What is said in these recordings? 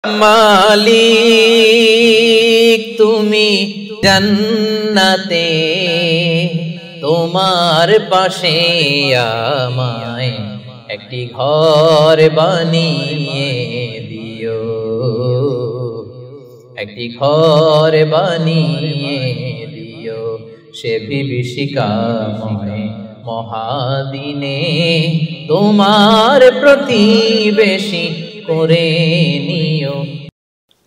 মালিক তুমি জান্নাতে, তোমার পাশে আমায় একটি ঘর বানিয়ে দিও, একটি ঘর বানিয়ে দিও সে বিভীষিকাময় মহাদিনে, তোমার প্রতিবেশী করে নিও।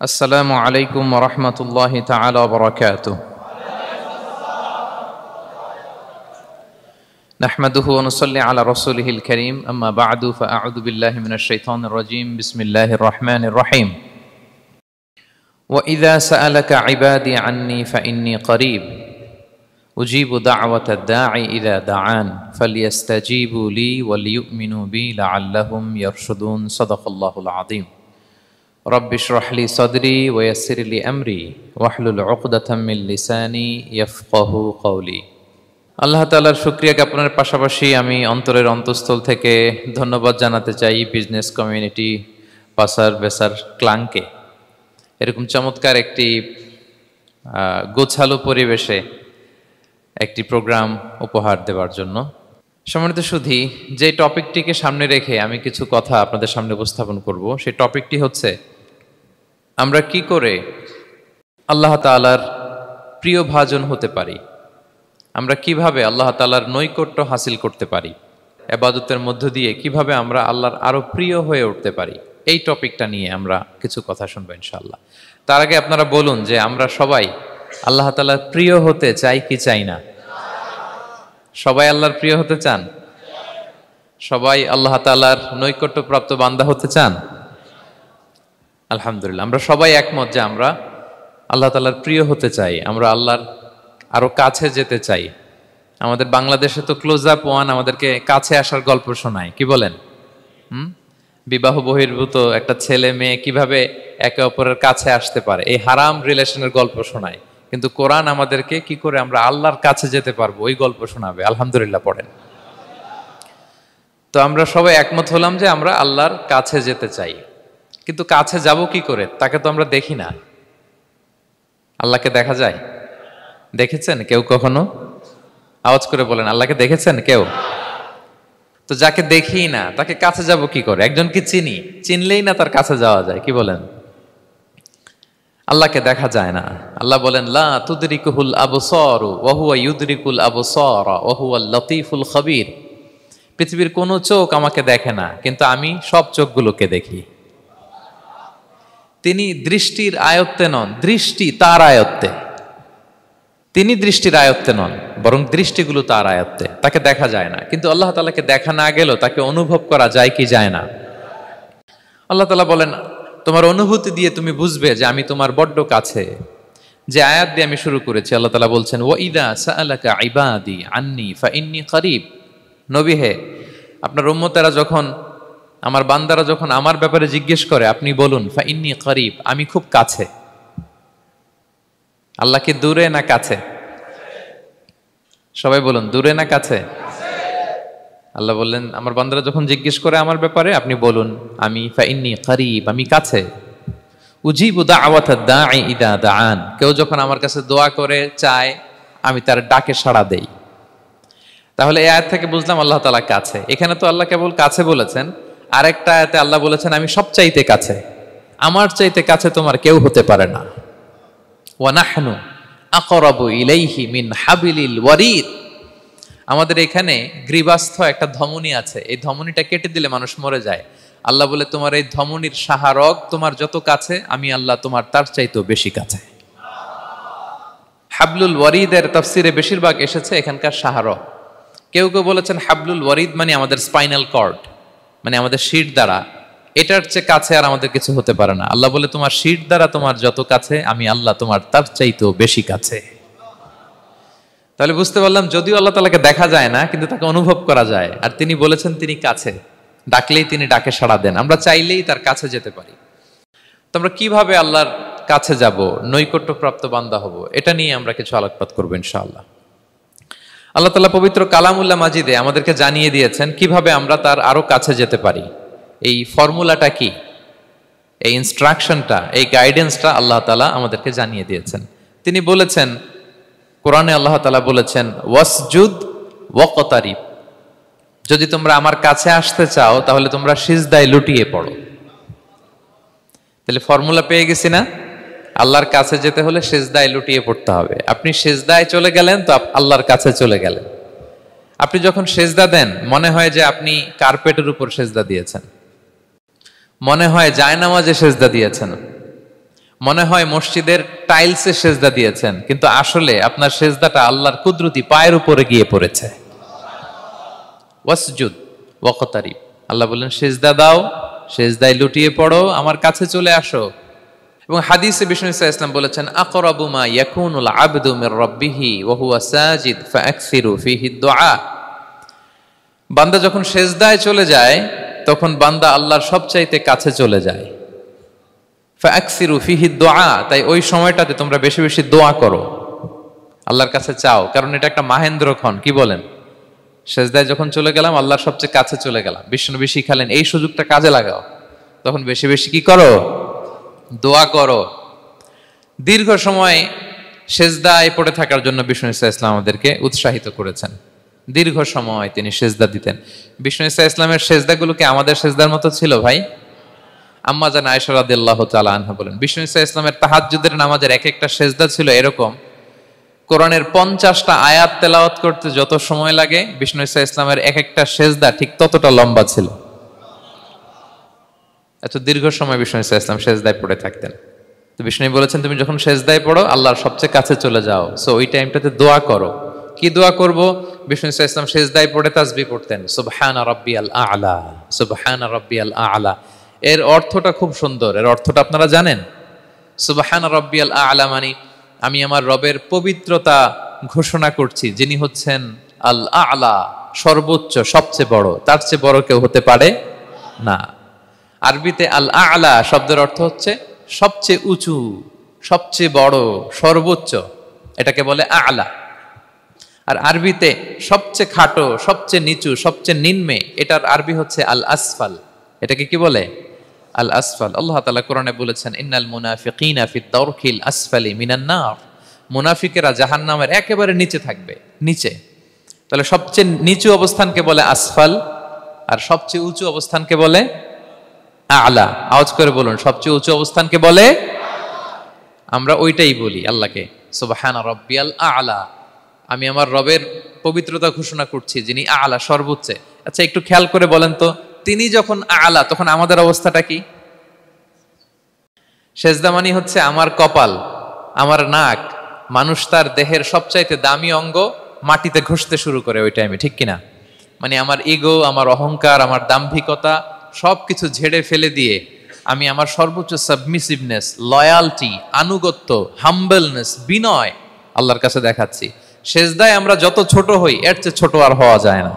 আসসালামু আলাইকুম ওয়া রাহমাতুল্লাহি তাআলা ওয়া বারাকাতুহু। নাহমাদুহু ওয়া নুসাল্লি আলা রাসূলিহিল কারীম, আম্মা বা'দু, ফাআউযু বিল্লাহি মিনাশ শাইতানির রাজীম। বিসমিল্লাহির রাহমানির রাহিম। ওয়া ইযা সাআলাকা ইবাদি আন্নী ফাইন্নী করিব উজিবু দা'ওয়াতাদ দাঈ ইযা দাআন ফালইস্তাজিবু লি ওয়া লিয়ুমিনু বি লাআল্লাহুম ইয়ারশুদুন। সাদাকাল্লাহুল আযীম। রব্বি ইশরাহ লি সাদরি ওয়া ইয়াসসির লি আমরি ওয়াহলুল উকদাতাম মিন লিসানি ইয়াফকাহু কওলি। আল্লাহ তাআলার শুকরিয়া জ্ঞাপনের পাশাপাশি আমি অন্তরের অন্তঃস্থল থেকে ধন্যবাদ জানাতে চাই বিজনেস কমিউনিটি পাসার বেসার ক্লাংকে এরকম চমৎকার একটি গোছালো পরিবেশে একটি প্রোগ্রাম উপহার দেওয়ার জন্য। সম্মানিত সুধী, যে টপিকটিকে সামনে রেখে আমি কিছু কথা আপনাদের সামনে উপস্থাপন করব, সেই টপিকটি হচ্ছে আমরা কি করে আল্লাহ তাআলার প্রিয় ভাজন হতে পারি, আমরা কিভাবে আল্লাহ তাআলার নৈকট্য হাসিল করতে পারি, ইবাদতের মধ্য দিয়ে কিভাবে আমরা আল্লাহর আরো প্রিয় হয়ে উঠতে পারি, এই টপিকটা নিয়ে আমরা কিছু কথা শুনবো ইনশাআল্লাহ। তার আগে আপনারা বলুন যে আমরা সবাই আল্লাহ তাআলার প্রিয় হতে চাই কি চাই না? সবাই আল্লাহর প্রিয় হতে চান? সবাই আল্লাহ তাআলার নৈকট্যপ্রাপ্ত বান্দা হতে চান? আলহামদুলিল্লাহ, আমরা সবাই একমত যে আমরা আল্লাহ তাআলার প্রিয় হতে চাই, আমরা আল্লাহর আরো কাছে যেতে চাই। আমাদের বাংলাদেশে তো ক্লোজ আপ ওয়ান আমাদেরকে কাছে আসার গল্প শোনায়, কি বলেন? বিবাহ বহির্ভূত একটা ছেলে মেয়ে কিভাবে একে অপরের কাছে আসতে পারে, এই হারাম রিলেশনের গল্প শোনায়। কিন্তু কোরআন আমাদেরকে কি করে আমরা আল্লাহর কাছে যেতে পারবো ওই গল্প শোনাবে। আলহামদুলিল্লাহ পড়েন। তো আমরা সবাই একমত হলাম যে আমরা আল্লাহর কাছে যেতে চাই, কিন্তু কাছে যাব কি করে? তাকে তো আমরা দেখি না। আল্লাহকে দেখা যায়? দেখেছেন কেউ কখনো? আওয়াজ করে বলেন, আল্লাহকে দেখেছেন কেউ? তো যাকে দেখি না তাকে কাছে যাব কি করে? একজনকে চিনি, চিনলেই না তার কাছে যাওয়া যায়, কি বলেন? আল্লাহকে দেখা যায় না। আল্লাহ বলেন লা তুদরিকুহুল আবসারু ওয়া হুয়া ইউদরিকুল আবসারা ওয়া হুয়াল লতীফুল খবীর। পৃথিবীর কোনো চোখ আমাকে দেখে না, কিন্তু আমি সব চোখগুলোকে দেখি। তিনি দৃষ্টির আয়ত্তে নন, দৃষ্টি তার আয়ত্তে। তিনি দৃষ্টির আয়ত্তে নন, বরং দৃষ্টিগুলো তার আয়ত্তে। তাকে দেখা যায় না, কিন্তু আল্লাহ তাআলাকে দেখা না গেলেও তাকে অনুভব করা যায় কি যায় না? আল্লাহ তাআলা বলেন তোমার অনুভূতি দিয়ে তুমি বুঝবে যে আমি তোমার বড্ড কাছে। যে আয়াত দিয়ে আমি শুরু করেছি, আল্লাহ তাআলা বলছেন ওয়া ইযা সাআলাকা ইবাদি আন্নী ফাইন্নী করিব। নবী হে, আপনার উম্মতেরা যখন, আমার বান্দারা যখন আমার ব্যাপারে জিজ্ঞেস করে, আপনি বলুন ফাইন্নী করিব, আমি খুব কাছে। আল্লাহ কি দূরে না কাছে? সবাই বলুন, দূরে না কাছে? আল্লাহ বললেন আমার বান্দারা যখন জিজ্ঞেস করে আমার ব্যাপারে, আপনি বলুন আমি ফাইন্নী করিব, আমি কাছে। উজিবু দাওয়াতাদ দাঈ ইযা দাআন, কেউ যখন আমার কাছে দোয়া করে চায়, আমি তার ডাকে সাড়া দেই। তাহলে এই আয়াত থেকে বুঝলাম আল্লাহ তাআলা কাছে। এখানে তো আল্লাহ কেবল কাছে বলেছেন, আরেকটা আয়াতে আল্লাহ বলেছেন আমি সবচাইতে কাছে, আমার চাইতে কাছে তোমার কেউ হতে পারে না। ওয়া নাহনু আকরাবু ইলাইহি মিন হাবিলিল ওয়ারিদ। আমাদের এখানে গ্রীবাস্থ একটা ধমনী আছে, এই ধমনীটা কেটে দিলে মানুষ মরে যায়। আল্লাহ বলে তোমার এই ধমনীর সাহারক তোমার যত কাছে, আমি আল্লাহ তোমার তার চাইতেও বেশি কাছে। হাবলুল ওয়ারিদের তাফসিরে বেশিরভাগ এসেছে এখানকার সাহারক। কেউ কেউ বলেছেন হাবলুল ওয়ারিদ মানে আমাদের স্পাইনাল কর্ড, মানে আমাদের শির দ্বারা। এটার চেয়ে কাছে আর আমাদের কিছু হতে পারে না। আল্লাহ বলে তোমার শির দ্বারা তোমার যত কাছে, আমি আল্লাহ তোমার তার চাইতেও বেশি কাছে। তাহলে বুঝতে পারলাম যদিও আল্লাহ তাআলাকে দেখা যায় না, কিন্তু তাকে অনুভব করা যায়। আর তিনি বলেছেন তিনি কাছে, ডাকলেই তিনি ডাকে সাড়া দেন, আমরা চাইলেই তার কাছে যেতে পারি। তো আমরা কিভাবে আল্লাহর কাছে যাব, নৈকট্যপ্রাপ্ত বান্দা হব, এটা নিয়ে আমরা কিছু আলোকপাত করবো ইনশাআল্লাহ। আল্লাহ তাআলা পবিত্র কালামুল্লাহ মাজিদে আমাদেরকে জানিয়ে দিয়েছেন কিভাবে আমরা তার আরো কাছে যেতে পারি। এই ফর্মুলাটা কি? এই ইনস্ট্রাকশনটা, এই গাইডেন্সটা আল্লাহ তাআলা আমাদেরকে জানিয়ে দিয়েছেন। তিনি বলেছেন, কোরআনে আল্লাহ তাআলা বলেছেন, ওয়াসজুদ ওয়াকতারিব, যদি তোমরা আমার কাছে আসতে চাও তাহলে তোমরা সিজদায় লুটিয়ে পড়ো। তাহলে ফর্মুলা পেয়ে গেছি না? আল্লাহর কাছে যেতে হলে সিজদায় লুটিয়ে পড়তে হবে। আপনি সিজদায় চলে গেলেন তো আল্লাহর কাছে চলে গেলেন। আপনি যখন সিজদা দেন মনে হয় যে আপনি কার্পেটের উপর সিজদা দিয়েছেন, মনে হয় জায়নামাজে সিজদা দিয়েছেন, মনে হয় মসজিদের টাইলসে সিজদা দিয়েছেন, কিন্তু আসলে আপনার সিজদাটা আল্লাহর কুদরতি পায়ের উপরে গিয়ে পড়েছে। ওয়াসজুদ ওয়াকতারিব, আল্লাহ বললেন সিজদা দাও, সিজদায় লুটিয়ে পড়ো, আমার কাছে চলে আসো। এবং হাদিসে বিষ্ণু ইসলাম বলেছেন, আকরাবু মা ইয়াকুনুল আবদু মির রাব্বিহি ওয়া হুয়া সাজিদ ফাআকসিরু ফীহি দুআ। বান্দা যখন সিজদায় চলে যায় তখন বান্দা আল্লাহর সবচাইতে কাছে চলে যায়। ফাআকসিরু ফীহি দুআ, তাই ওই সময়টাতে তোমরা বেশি বেশি দোয়া করো, আল্লাহর কাছে চাও, কারণ এটা একটা মাহেন্দ্রক্ষণ। কি বলেন? সিজদায় যখন চলে গেলাম আল্লাহর সবচেয়ে কাছে চলে গেলাম, বিষ্ণু শিখালেন এই সুযোগটা কাজে লাগাও, তখন বেশি বেশি কি করো? দোয়া করো। দীর্ঘ সময় সিজদায় পড়ে থাকার জন্য বিষ্ণু ইসলাম আমাদেরকে উৎসাহিত করেছেন। দীর্ঘ সময় তিনি সিজদা দিতেন। বিষ্ণু ইসলামের সিজদাগুলোকে আমাদের সিজদার মতো ছিল ভাই? আম্মা জান আয়েশা রাদিয়াল্লাহু তাআলা আনহা বলেন, বিষ্ণু ইসলামের তাহাজ্জুদের নামাজের এক একটা সিজদা ছিল এরকম, কোরআনের 50টা আয়াত তেলাওয়াত করতে যত সময় লাগে বিষ্ণু ইসলামের এক একটা সিজদা ঠিক ততটা লম্বা ছিল। এত দীর্ঘ সময় বিষ্ণু ইসলাম সিজদায় পড়ে থাকতেন। তো বিষ্ণু বলেছেন, তুমি যখন সিজদায় পড়ো আল্লাহর সবচেয়ে কাছে চলে যাও, সো ওই টাইমটাতে দোয়া করো। কি দোয়া করব? বিষ্ণু ইসলাম সিজদায় পড়ে তাসবিহ পড়তেন, সুবহানা রাব্বিয়াল আ'লা, সুবহানা রাব্বিয়াল আ'লা। এর অর্থটা খুব সুন্দর। এর অর্থটা আপনারা জানেন? সুবহানা রাব্বিয়াল আ'লা মানে আমি আমার রবের পবিত্রতা ঘোষণা করছি, যিনি হচ্ছেন আল আ'লা, সর্বোচ্চ, সবচেয়ে বড়, তার চেয়ে বড় কেউ হতে পারে না। আরবিতে আল আ'লা শব্দের অর্থ হচ্ছে সবচেয়ে উঁচু, সবচেয়ে বড়, সর্বোচ্চ, এটাকে বলে আ'লা। আর আরবিতে সবচেয়ে খাটো, সবচেয়ে নিচু, সবচেয়ে নিম্নে, এটার আরবি হচ্ছে আল আসফাল। এটাকে কি বলে? আল আসফাল। আল্লাহ তাআলা কোরআনে বলেছেন, ইন্নাল মুনাফিকিনা ফিদ দারকিল আসফালি মিনান নার, মুনাফিকেরা জাহান্নামের একেবারে নিচে থাকবে, নিচে। তাহলে সবচেয়ে নিচু অবস্থানকে বলে আসফাল, আর সবচেয়ে উঁচু অবস্থানকে বলে আ'লা। আওয়াজ করে বলুন, সবচেয়ে উঁচু অবস্থানকে বলে? আমরা ওইটাই বলি আল্লাহকে, সুবহানা রাব্বিয়াল আ'লা, আমি আমার রবের পবিত্রতা ঘোষণা করছি, যিনি আ'লা, সর্বোচ্চ। আচ্ছা একটু খেয়াল করে বলেন তো, তিনি যখন আ'লা তখন আমাদের অবস্থাটা কি? সেজদা মানে হচ্ছে আমার কপাল, আমার নাক, মানুষ তার দেহের সবচাইতে দামি অঙ্গ মাটিতে ঘষতে শুরু করে ওই টাইমে, ঠিক কিনা? মানে আমার ইগো, আমার অহংকার, আমার দাম্ভিকতা সবকিছু ঝেড়ে ফেলে দিয়ে আমি আমার সর্বোচ্চ সাবমিসিভনেস, লয়ালটি, আনুগত্য, হাম্বলনেস, বিনয় আল্লাহর কাছে দেখাচ্ছি। সেজদায় আমরা যত ছোট হই এর চেয়ে ছোট আর হওয়া যায় না।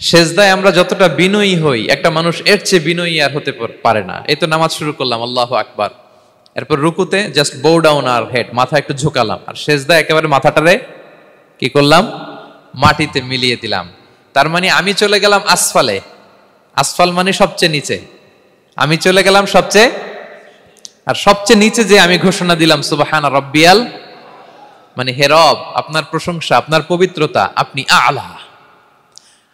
সেজদায় আমরা যতটা বিনয়ী হই একটা মানুষ এর চেয়ে বিনয়ী আর হতে পারে না। এই তো নামাজ শুরু করলাম, আল্লাহু আকবার, এরপর রুকুতে জাস্ট বো ডাউন আর হেড, মাথা একটু ঝুঁকালাম, আর সেজদায় একেবারে মাথাটারে কি করলাম? মাটিতে মিলিয়ে দিলাম। তার মানে আমি চলে গেলাম আসফালে। আসফাল মানে সবচেয়ে নিচে, আমি চলে গেলাম সবচেয়ে, আর সবচেয়ে নিচে যে আমি ঘোষণা দিলাম সুবহানা রাব্বিয়াল, মানে হে রব, আপনার প্রশংসা, আপনার পবিত্রতা, আপনি আ'লা।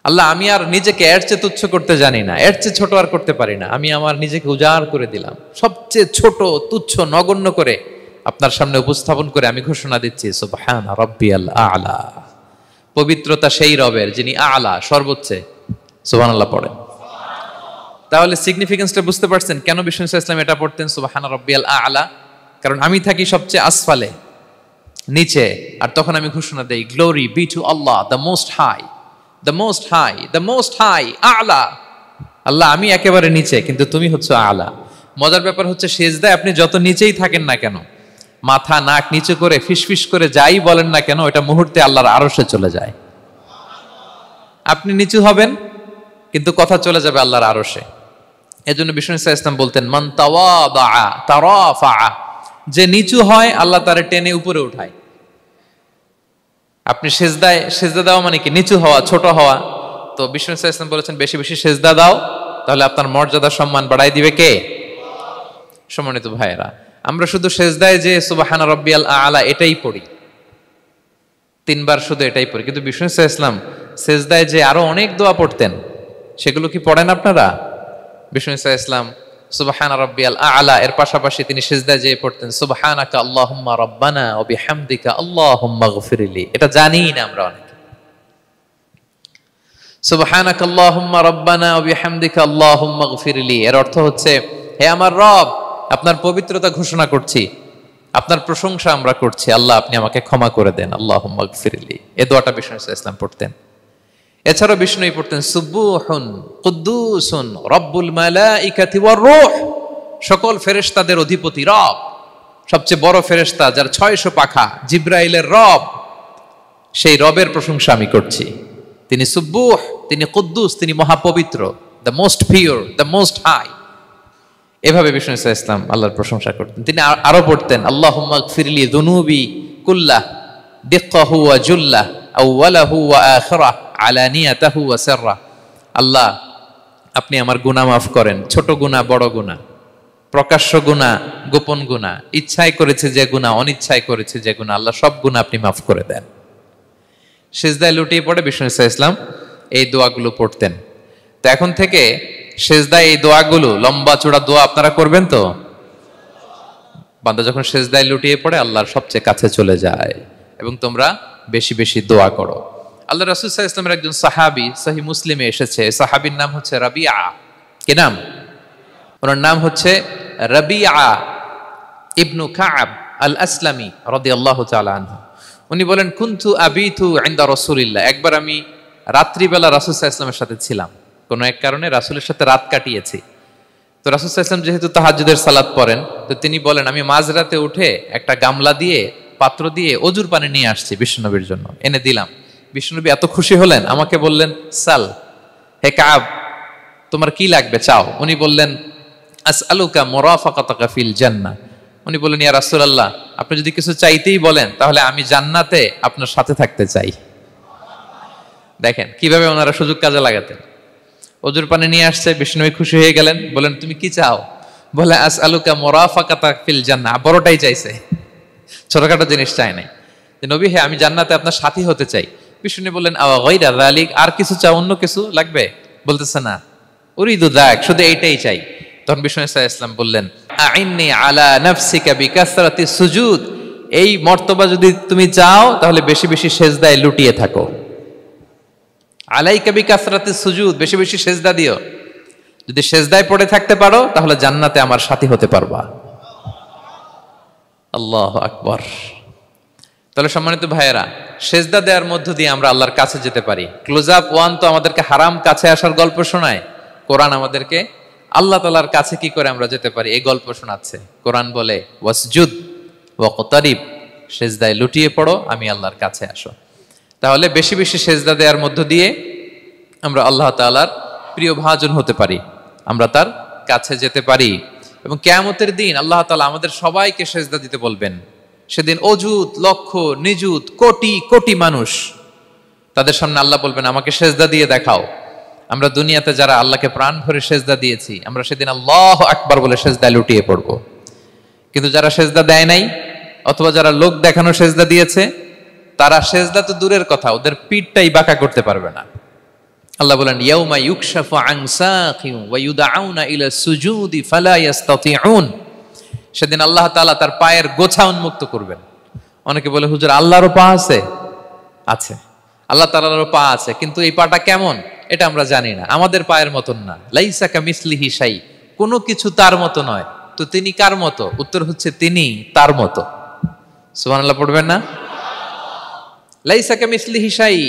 আল্লাহ, আমি আর নিজেকে এর চেয়ে তুচ্ছ করতে জানি না, এর চেয়ে ছোট আর করতে পারি না, আমি আমার নিজেকে উজাড় করে দিলাম, সবচেয়ে ছোট, তুচ্ছ, নগণ্য করে আপনার সামনে উপস্থাপন করে আমি ঘোষণা দিচ্ছি সুবহানা রাব্বিয়াল আ'লা। পবিত্রতা সেই রবের যিনি আ'লা, সর্বোচ্চ। সুবহানাল্লাহ পড়েন। তাহলে সিগনিফিকেন্সটা বুঝতে পারছেন কেন বিষ্ণু ইসলাম এটা পড়তেন সুবহানা রাব্বিয়াল আ'লা? কারণ আমি থাকি সবচেয়ে আসফালে, নিচে, আর তখন আমি ঘোষণা দেই, glory be to Allah the most high, the most high, the most high, আ'লা। আল্লাহ, আমি একেবারে নিচে, কিন্তু তুমি হচ্ছে আ'লা। মজার ব্যাপার হচ্ছে সেজদায় আপনি যত নিচেই থাকেন না কেন, মাথা নাক নিচু করে ফিসফিস করে যাই বলেন না কেন, এটা মুহূর্তে আল্লাহর আরশে চলে যায়। আপনি নিচু হবেন কিন্তু কথা চলে যাবে আল্লাহর আরশে। এজন্য বিষ্ণু ইসলাম বলতেন, মান তাওয়াদা তারাফা, যে নিচু হয় আল্লাহ তারে টেনে উপরে উঠায়। আপনি সেজদা দাও মানে কি? নিচু হওয়া, ছোট হওয়া। তো বিষ্ণু ইসলাম বলেছেন, বেশি বেশি সেজদা দাও, তাহলে আপনার মর্যাদা সম্মান বাড়াই দিবে কে? সম্মানিত ভাইয়েরা, আমরা শুধু সেজদায় যে সুবহান রাব্বিয়াল আলা এটাই পড়ি, 3 বার শুধু এটাই পড়ি, কিন্তু বিষ্ণু সাল্লাল্লাহু আলাইহি ওয়াসাল্লাম সেজদায় যে আরো অনেক দোয়া পড়তেন, সেগুলো কি পড়েন আপনারা? বিষ্ণু সাল্লাল্লাহু আলাইহি ওয়াসাল্লাম সুবহান রাব্বিয়াল আলা এর পাশাপাশি তিনি সিজদায় যেয়ে পড়তেন সুবহানাকা আল্লাহুম্মা রাব্বানা ওয়া বিহামদিকা আল্লাহুম্মা গফিরলি। এটা জানি না আমরা অনেকে। সুবহানাকা আল্লাহুম্মা রাব্বানা ওয়া বিহামদিকা আল্লাহুম্মা গফিরলি এর অর্থ হচ্ছে, হে আমার রব, আপনার পবিত্রতা ঘোষণা করছি, আপনার প্রশংসা আমরা করছি, আল্লাহ আপনি আমাকে ক্ষমা করে দেন, আল্লাহুম্মা গফিরলি। এই দোয়াটা বিষ্ণু সাল্লাল্লাহু আলাইহি ওয়াসাল্লাম পড়তেন। এছাড়াও বিষ্ণুই পড়তেন সুবুহুন কুদ্দুসুন রব্বুল মালাইকাতি ওয়ার রূহ, সকল ফেরেশতাদের অধিপতি রব, সবচেয়ে বড় ফেরেশতা যার 600 পাখা, জিবরাইলের রব, সেই রবের প্রশংসা আমি করছি। তিনি সুবুহ, তিনি কুদ্দুস, তিনি মহাপবিত্র, the most pure, the most high. এভাবে বিষ্ণু সাল্লাল্লাহু আলাইহি ওয়াসাল্লাম আল্লাহর প্রশংসা করতেন। তিনি আরো পড়তেন আল্লাহুম্মা গফিরলি যুনুবি কুল্লাহ দিক্কাহু ওয়া জুল্লাহ আউওয়ালাহু ওয়া আখিরাহ আলানিয়াতাহু ওয়া সিররা। আল্লাহ আপনি আমার গুনাহ মাফ করেন, ছোট গুনাহ, বড় গুনাহ, প্রকাশ্য গুনাহ, গোপন গুনাহ, ইচ্ছায় করেছে যে গুনাহ, অনিচ্ছায় করেছে যে গুনাহ, আল্লাহ সব গুনাহ আপনি মাফ করে দেন। সিজদায় লুটিয়ে পড়ে বিষ্ণু সাল্লাল্লাহু আলাইহি ওয়াসাল্লাম এই দোয়াগুলো পড়তেন। তো এখন থেকে সিজদায় এই দোয়াগুলো, লম্বা চূড়া দোয়া আপনারা করবেন তো? বান্দা যখন সিজদায় লুটিয়ে পড়ে আল্লাহর সবচেয়ে কাছে চলে যায়। এবং তোমরা বেশি বেশি দোয়া করো। আল্লাহ রাসূল সাল্লাল্লাহু আলাইহি ওয়াসাল্লামের একজন সাহাবী, সহিহ মুসলিমে এসেছে, সাহাবীর নাম হচ্ছে রাবিআ। কি নাম? ওনার নাম হচ্ছে রাবিআ ইবনু কাব আল আসলামি রাদিয়াল্লাহু তাআলা আনহু। উনি বলেন কুনতু আবিতু ইনদা রাসূলিল্লাহ, একবার আমি রাত্রিবেলা রাসূল সাল্লাল্লাহু আলাইহি ওয়াসাল্লামের সাথে ছিলাম, কোনো এক কারণে রাসূলের সাথে রাত কাটিয়েছি। তো রাসূল সাল্লাল্লাহু আলাইহি ওয়াসাল্লাম যেহেতু তাহাজ্জুদের সালাত পড়েন, তো তিনি বলেন আমি মাঝরাতে উঠে একটা গামলা দিয়ে, পাত্র দিয়ে অজুর পানি নিয়ে আসছি বিশ্বনবীর জন্য, এনে দিলাম। বিশ্বনবী এত খুশি হলেন, আমাকে বললেন সাল, হে কাব তোমার কি লাগবে চাও। উনি বললেন আসআলুকা মুরাফাকাতাকা ফিল জান্নাহ। উনি বললেন ইয়া রাসূলুল্লাহ, আপনি যদি কিছু চাইতেই বলেন তাহলে আমি জান্নাতে আপনার সাথে থাকতে চাই। দেখেন কিভাবে ওনারা সুযোগ কাজে লাগাতেন। অজুর পানি নিয়ে আসছে, বিষ্ণুবী খুশি হয়ে গেলেন, বলেন তুমি কি চাও? বলে আসআলুকা মুরাফাকাতাকা ফিল জান্নাহ, বড়টাই চাইছে, ছোটখাটো জিনিস চাই নাই। যে নবী হে আমি জান্নাতে আপনার সাথী হতে চাই। বিষ্ণু বললেন আওয়া গায়রা যালিক, আর কিছু চাও, অন্য কিছু লাগবে? বলতেছে না, উরিদু যাক, শুধু এইটাই চাই। তখন বিষ্ণু সাল্লাল্লাহু আলাইহি ওয়াসাল্লাম বললেন আইন্নি আলা নাফসিকা বিকাসরাতি সুজুদ, এই মর্তবা যদি তুমি চাও তাহলে বেশি বেশি সিজদায় লুটিয়ে থাকো। আলাইকা বিকাসরাতি সুজুদ, বেশি বেশি সিজদা দিও। যদি সিজদায় পড়ে থাকতে পারো তাহলে জান্নাতে আমার সাথী হতে পারবা। আল্লাহু আকবার। তাহলে সম্মানিত ভাইয়েরা, সিজদা দেওয়ার মধ্য দিয়ে আমরা আল্লাহর কাছে যেতে পারি। ক্লোজ আপ ওয়ান তো আমাদেরকে হারাম কাছে আসার গল্প শোনায়, কোরআন আমাদেরকে আল্লাহ তাআলার কাছে কি করে আমরা যেতে পারি এই গল্প শোনাচ্ছে। কোরআন বলে ওয়াসজুদ ওয়াকতারিব, সিজদায় লুটিয়ে পড়ো, আমি আল্লাহর কাছে আসো। তাহলে বেশি বেশি সিজদা দেওয়ার মধ্য দিয়ে আমরা আল্লাহ তাআলার প্রিয় ভাজন হতে পারি, আমরা তার কাছে যেতে পারি। এবং কিয়ামতের দিন আল্লাহ তাআলা আমাদের সবাইকে সিজদা দিতে বলবেন। সেদিন অযুত লক্ষ নিযুত কোটি কোটি মানুষ, তাদের সামনে আল্লাহ বলবেন আমাকে সিজদা দিয়ে দেখাও। আমরা দুনিয়াতে যারা আল্লাহকে প্রাণ ভরে সিজদা দিয়েছি, আমরা সেদিন আল্লাহু আকবার বলে সিজদায় লুটিয়ে পড়ব। কিন্তু যারা সিজদা দেয় নাই, অথবা যারা লোক দেখানো সিজদা দিয়েছে, তারা সিজদা তো দূরের কথা, ওদের পিঠটাই বাঁকা করতে পারবে না। আল্লাহ বলেন ইয়াউমা ইউকশাফু আন সাকিন ওয়া ইউদআউনা ইলা সুজুদি ফালা ইস্তাতিউন, সেদিন আল্লাহ তাআলা তার পায়ের গোছা উন্মুক্ত করবেন। অনেকে বলে হুজুর আল্লাহরও পা আছে? আছে, আল্লাহ তাআলারও পা আছে, কিন্তু এই পাটা কেমন এটা আমরা জানি না, আমাদের পায়ের মতন না। লাইসা কামিসলিহি শাই, কোনো কিছু তার মতো নয়। তো তিনি কার মতো? উত্তর হচ্ছে তিনি তার মতো। সুবহানাল্লাহ পড়বেন না? লাইসা কামিসলিহি শাই,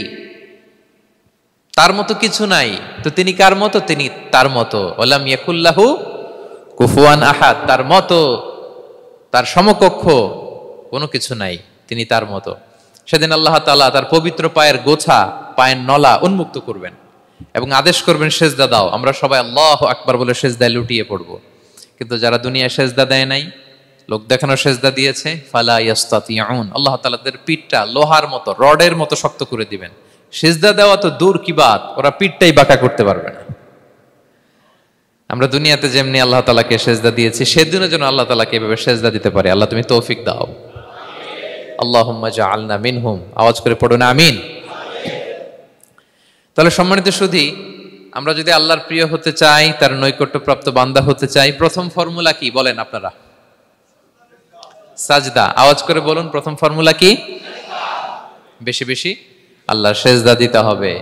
তার মতো কিছু নাই। তো তিনি কার মতো? তিনি তার মতো। ওয়ালাম ইয়াকুল্লাহু কুফুয়ান আহাদ, তার মতো, তার সমকক্ষ কোনো কিছু নাই, তিনি তার মতো। সেদিন আল্লাহ তাআলা তার পবিত্র পায়ের গোছা, পায়ের নলা উন্মুক্ত করবেন এবং আদেশ করবেন সিজদা দাও। আমরা সবাই আল্লাহু আকবার বলে সিজদায় লুটিয়ে পড়ব। কিন্তু যারা দুনিয়ায় সিজদা দেয় নাই, লোক দেখানো সিজদা দিয়েছে, ফালা ইস্তাতিউন, আল্লাহ তাআলা তাদের পিঠটা লোহার মতো, রডের মতো শক্ত করে দিবেন। সিজদা দেওয়া তো দূর কি বাত, ওরা পিঠটাই বাঁকা করতে পারবে না। আমরা দুনিয়াতে যেমনি আল্লাহ তাআলাকে সেজদা দিয়েছি, সেদিনও যেন আল্লাহ তাআলাকে এভাবে সেজদা দিতে পারি। আল্লাহ তুমি তৌফিক দাও। আল্লাহুম্মা জাআলনা মিনহুম। আওয়াজ করে পড়ুন আমিন। তাহলে সম্মানিত সুধী, আমরা যদি আল্লাহর প্রিয় হতে চাই, তার নৈকট্যপ্রাপ্ত বান্দা হতে চাই, প্রথম ফর্মুলা কি বলেন আপনারা? সাজদা। আওয়াজ করে বলুন, প্রথম ফর্মুলা কি? বেশি বেশি আল্লাহর সেজদা দিতে হবে,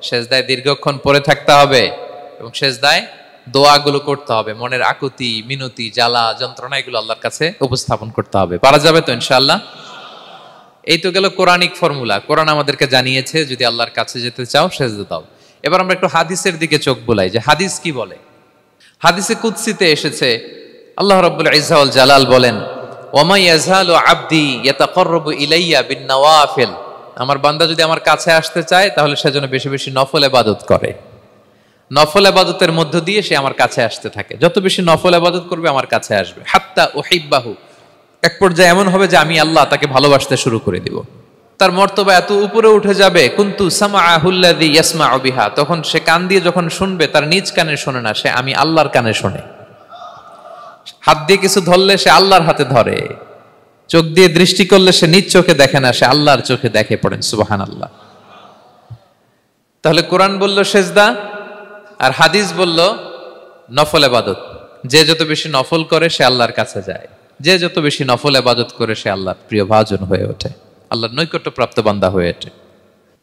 সেজদায় দীর্ঘক্ষণ পড়ে থাকতে হবে এবং সেজদায় দোয়াগুলো করতে হবে, মনের আকুতি মিনতি জ্বালা যন্ত্রণা এগুলো আল্লাহর কাছে উপস্থাপন করতে হবে। পারা যাবে তো ইনশাআল্লাহ? এই তো গেল কোরআনিক ফর্মুলা। কোরআন আমাদেরকে জানিয়েছে যদি আল্লাহর কাছে যেতে চাও সেজদা দাও। এবার আমরা একটু হাদিসের দিকে চোখ বুলাই যে হাদিস কি বলে। হাদিসে কুদসিতে এসেছে, আল্লাহ রাব্বুল ইজ্জা ওয়াল জালাল বলেন, ওমা ইয়াজালু আবদি ইয়াতাকাররাবু ইলাইয়া বিন-নওয়াফিল। আমার বান্দা যদি আমার কাছে আসতে চায় তাহলে সে যেন বেশি বেশি নফল ইবাদত করে। নফল ইবাদতের মধ্য দিয়ে সে আমার কাছে আসতে থাকে। যত বেশি নফল ইবাদত করবে আমার কাছে আসবে। হাত্তা উহিব্বাহু, এক পর্যায়ে এমন হবে যে আমি আল্লাহ তাকে ভালোবাসতে শুরু করে দিব। তার মর্তবা এত উপরে উঠে যাবে, কুনতু সামাআহুল্লাযী ইয়াসমাউ বিহা, তখন সে কান দিয়ে যখন শুনবে তার নিজ কানে শোনে না, সে আমি আল্লাহর কানে শোনে। হাত দিয়ে কিছু ধরলে সে আল্লাহর হাতে ধরে, চোখ দিয়ে দৃষ্টি করলে সে নিজ চোখে দেখে না, সে আল্লাহর চোখে দেখে। পড়েন সুবহানাল্লাহ। তাহলে কোরআন বলল সেজদা আর হাদিস বলল নফল ইবাদত। যে যত বেশি নফল করে সে আল্লাহর কাছে যায়, যে যত বেশি নফল ইবাদত করে সে আল্লাহর প্রিয় ভাজন হয়ে ওঠে, আল্লাহর নৈকট্যপ্রাপ্ত বান্দা হয়ে ওঠে।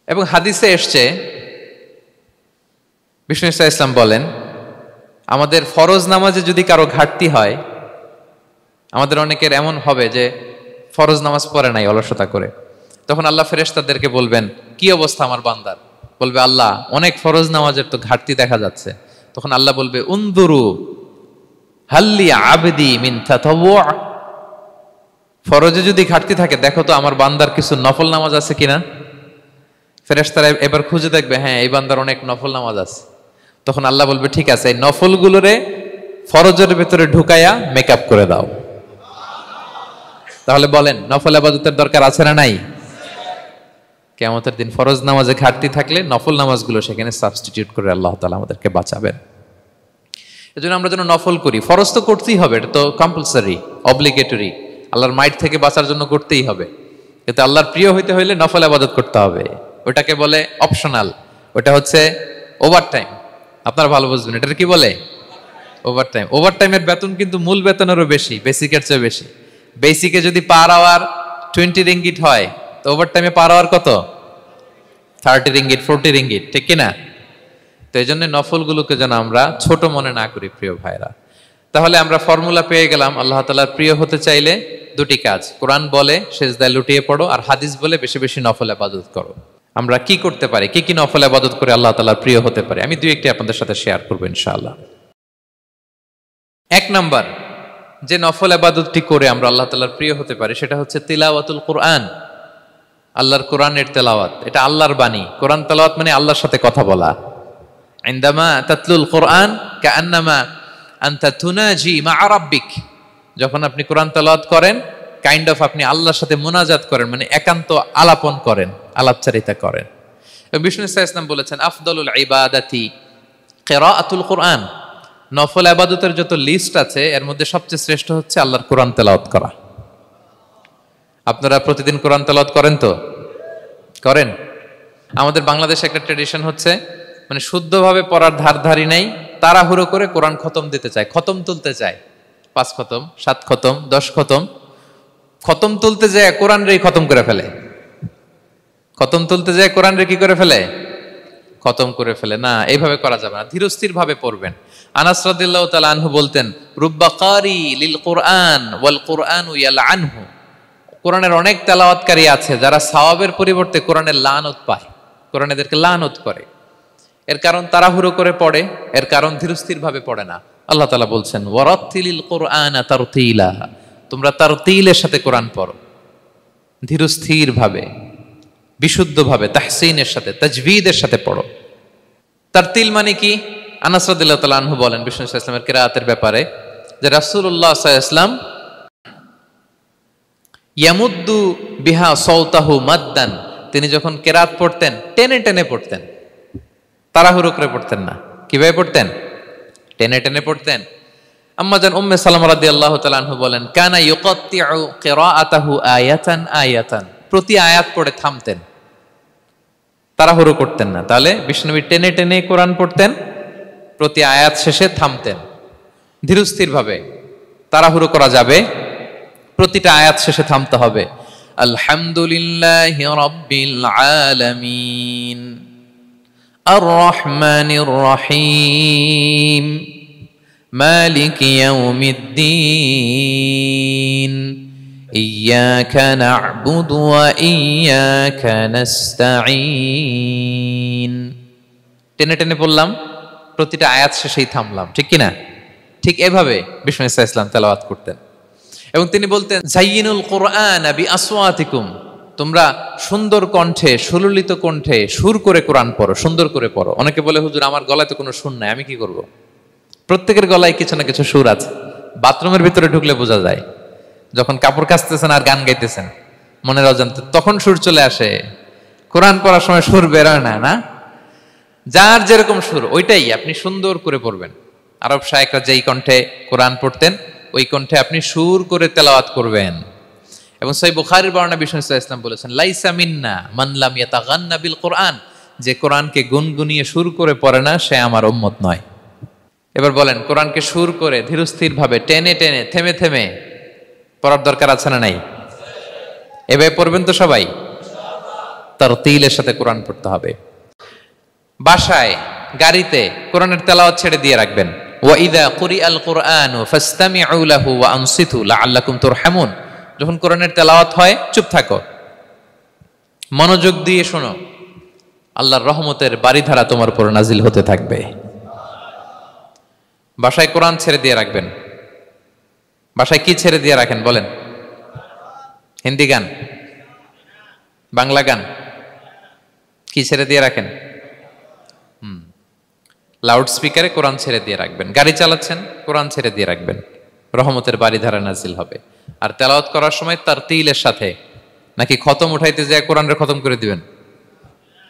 এবং হাদিসে এসছে, বিষ্ণু ইসা ইসলাম বলেন, আমাদের ফরজ নামাজে যদি কারো ঘাটতি হয়, আমাদের অনেকের এমন হবে যে ফরজ নামাজ পড়ে নাই অলসতা করে, তখন আল্লাহ ফেরেশতাদেরকে বলবেন কি অবস্থা আমার বান্দার? বলবে আল্লাহ অনেক ফরজ নামাজের তো ঘাটতি দেখা যাচ্ছে। তখন আল্লাহ বলবে উনদুরু হাল্লি আবদি মিন তাতাওয়ু, ফরজে যদি ঘাটতি থাকে দেখো তো আমার বান্দার কিছু নফল নামাজ আছে কিনা। ফেরেশতারা এবার খুঁজে দেখবে, হ্যাঁ এই বান্দার অনেক নফল নামাজ আছে। তখন আল্লাহ বলবে ঠিক আছে, এই নফলগুলোরে ফরজের ভেতরে ঢুকায়া মেকআপ করে দাও। তাহলে বলেন নফল ইবাদতের দরকার আছে না নাই? কিয়ামতের দিন ফরজ নামাজে ঘাটতি থাকলে নফল নামাজগুলো সেখানে সাবস্টিটিউট করে আল্লাহ তাআলা আমাদেরকে বাঁচাবেন। এজন্য আমরা যেন নফল করি। ফরজ তো করতেই হবে, এটা তো কম্পালসারি, অব্লিগেটরি, আল্লাহর মাইট থেকে বাঁচার জন্য করতেই হবে। কিন্তু আল্লাহর প্রিয় হইতে হইলে নফল ইবাদত করতে হবে। ওটাকে বলে অপশনাল, ওটা হচ্ছে ওভারটাইম। আপনারা ভালো বুঝবেন, এটার কি বলে? ওভারটাইম। ওভারটাইমের বেতন কিন্তু মূল বেতনেরও বেশি, বেসিকের চেয়ে বেশি। বেসিকে যদি পার আওয়ার 20 রিঙ্গিট হয়, তো ওভারটাইমে পার আওয়ার কত? 30 রিঙ্গিট, 40 রিঙ্গিট, ঠিক কিনা? তো এই জন্য নফলগুলোকে যেন আমরা ছোট মনে না করি প্রিয় ভাইরা। তাহলে আমরা ফর্মুলা পেয়ে গেলাম, আল্লাহ তাআলার প্রিয় হতে চাইলে দুটি কাজ, কোরআন বলে সেজদায় লুটিয়ে পড়ো, আর হাদিস বলে বেশি বেশি নফল ইবাদত করো। আমরা কি করতে পারি, কি কি নফল ইবাদত করে আল্লাহ তাআলার প্রিয় হতে পারি, আমি দুই একটি আপনাদের সাথে শেয়ার করবো ইনশাআল্লাহ। এক নাম্বার যে নফল ইবাদতটি করে আমরা আল্লাহ তাআলার প্রিয় হতে পারি সেটা হচ্ছে তিলাওয়াতুল কোরআন, আল্লাহর কোরআনের তেলাওয়াত। এটা আল্লাহর বাণী। কোরআন তেলাওয়াত মানে আল্লাহর সাথে কথা বলা। ইনদামা তাতলুল কোরআন কাআন্নামা আনতা তুনাজি মা রাব্বিক, যখন আপনি কোরআন তেলাওয়াত করেন কাইন্ড অফ আপনি আল্লাহর সাথে মুনাজাত করেন, মানে একান্ত আলাপন করেন, আলাপচারিতা করেন। এবং বিষ্ণু ইসলাম বলেছেন আফদলুল ইবাদাতি কিরাআতুল কোরআন, নফল ইবাদতের যত লিস্ট আছে এর মধ্যে সবচেয়ে শ্রেষ্ঠ হচ্ছে আল্লাহর কোরআন তেলাওয়াত করা। আপনারা প্রতিদিন কোরআন তেলাওয়াত করেন তো? করেন? আমাদের বাংলাদেশে একটা ট্র্যাডিশন হচ্ছে, মানে শুদ্ধভাবে পড়ার ধারধারি নেই, তাড়াহুড়ো করে কোরআন খতম দিতে চায়, খতম তুলতে চায়। 5 খতম, 7 খতম, 10 খতম। খতম তুলতে যায় কোরআন রে খতম করে ফেলে। খতম তুলতে যায় কোরআন রে কি করে ফেলে? খতম করে ফেলে। না, এইভাবে করা যাবে না, ধীরস্থির ভাবে পড়বেন। আনাস রাদিয়াল্লাহু তাআলা আনহু বলতেন, রুব্বা কারি লিল কোরআন ওয়াল কোরআনু ইয়ালআনহু, কোরআনের অনেক তেলাওয়াতকারী আছে যারা সওয়াবের পরিবর্তে কোরআনের লানত পায়, কোরআন এদেরকে লানত করে। এর কারণ তাড়াহুড়ো করে পড়ে, এর কারণ ধীরস্থির ভাবে পড়ে না। আল্লাহ তাআলা বলছেন ওয়ারাত্তিলিল কোরআনা তারতিলা, তোমরা তারতিলের সাথে কোরআন পড়ো, ধীরস্থির ভাবে, বিশুদ্ধ ভাবে, তাহসিনের সাথে, তাজবিদের সাথে পড়ো। তারতিল মানে কি? আনাস রাদিয়াল্লাহু তাআলা আনহু বলেন বিষ্ণু সাল্লাল্লাহু আলাইহি ওয়াসাল্লামের কিরাআতের ব্যাপারে যে রাসূলুল্লাহ সাল্লাল্লাহু আলাইহি ওয়াসাল্লাম ইয়ামুদ্দু বিহা সাওতাহু মাদ্দান, তিনি যখন কিরাআত পড়তেন টেনে টেনে পড়তেন, তাড়াহুড়ো করে পড়তেন না। কিভাবে পড়তেন? টেনে টেনে পড়তেন। আম্মা জান উম্মে সালামা রাদিয়াল্লাহু তাআলা আনহা বলেন, কানা ইউকাত্তিউ কিরাআতাহু আয়াতান আয়াতান, প্রতি আয়াত পড়ে থামতেন, তাড়াহুড়ো করতেন না। তাহলে বিশ্বনবী টেনে টেনে কোরআন পড়তেন, প্রতি আয়াত শেষে থামতেন, ধীরস্থির ভাবে। তাড়াহুড়ো করা যাবে, প্রতিটা আয়াত শেষে থামতে হবে। আলহামদুলিল্লাহি রাব্বিল আলামিন আর রহমানির রহিম মালিকি ইয়াউমিদ্দিন ইয়্যাকা না'বুদু ওয়া ইয়্যাকা নাস্তাঈন। টেনে টেনে বললাম, প্রতিটা আয়াত শেষেই থামলাম, ঠিক কিনা? ঠিক এভাবে বিষ্ণু ইসা ইসলাম তেলাওয়াত করতেন। এবং তিনি বলতেন, জাইয়িনুল কুরআন বিআসওয়াতিকুম, তোমরা সুন্দর কণ্ঠে, সুললিত কণ্ঠে সুর করে কোরআন পড়ো, সুন্দর করে পড়ো। অনেকে বলে, হুজুর আমার গলায় তো কোনো সুর নাই, আমি কি করব? প্রত্যেকের গলায় কিছু না কিছু সুর আছে। বাথরুমের ভিতরে ঢুকলে বোঝা যায়, যখন কাপড় কাচতেছেন আর গান গাইতেছেন মনের অজান্তে, তখন সুর চলে আসে। কোরআন পড়ার সময় সুর বেরোয় না, না? যার যেরকম সুর ওইটাই আপনি সুন্দর করে পড়বেন। আরব শায়েখরা যেই কণ্ঠে কোরআন পড়তেন, ওই কণ্ঠে আপনি সুর করে তেলাওয়াত করবেন। এবং সহিহ বুখারীর বর্ণনা বিষ্ণু ইসলাম বলেছেন, লাইসা মিন্না মান লাম ইয়াতাগান্না বিল কোরআন, যে কোরআনকে গুনগুনিয়ে সুর করে পড়ে না সে আমার উম্মত নয়। এবার বলেন, কোরআনকে সুর করে ধীরস্থির ভাবে টেনে টেনে থেমে থেমে পড়ার দরকার আছে না নাই? এভাবে পড়বেন তো সবাই? তারতিলের সাথে কোরআন পড়তে হবে। বাসায়, গাড়িতে কোরআনের তেলাওয়াত ছেড়ে দিয়ে রাখবেন। ওয়া ইযা কুরিআল কুরআনু ফাসতামিউ লাহু ওয়া আনসিতু লাআল্লাকুম তুরহামুন, যখন কোরআনের তেলাওয়াত হয় চুপ থাকো, মনোযোগ দিয়ে শোনো, আল্লাহর রহমতের বারিধারা তোমার উপর নাজিল হতে থাকবে। বাসায় কোরআন ছেড়ে দিয়ে রাখবেন। বাসায় কি ছেড়ে দিয়ে রাখেন বলেন? হিন্দি গান, বাংলা গান, কি ছেড়ে দিয়ে রাখেন? লাউড স্পিকারে কোরআন ছেড়ে দিয়ে রাখবেন। গাড়ি চালাচ্ছেন, কোরআন ছেড়ে দিয়ে রাখবেন, রহমতের বারিধারা নাজিল হবে। আর তেলাওয়াত করার সময় তারতিলের সাথে, নাকি খতম উঠাইতে যায় কোরআনের খতম করে দিবেন?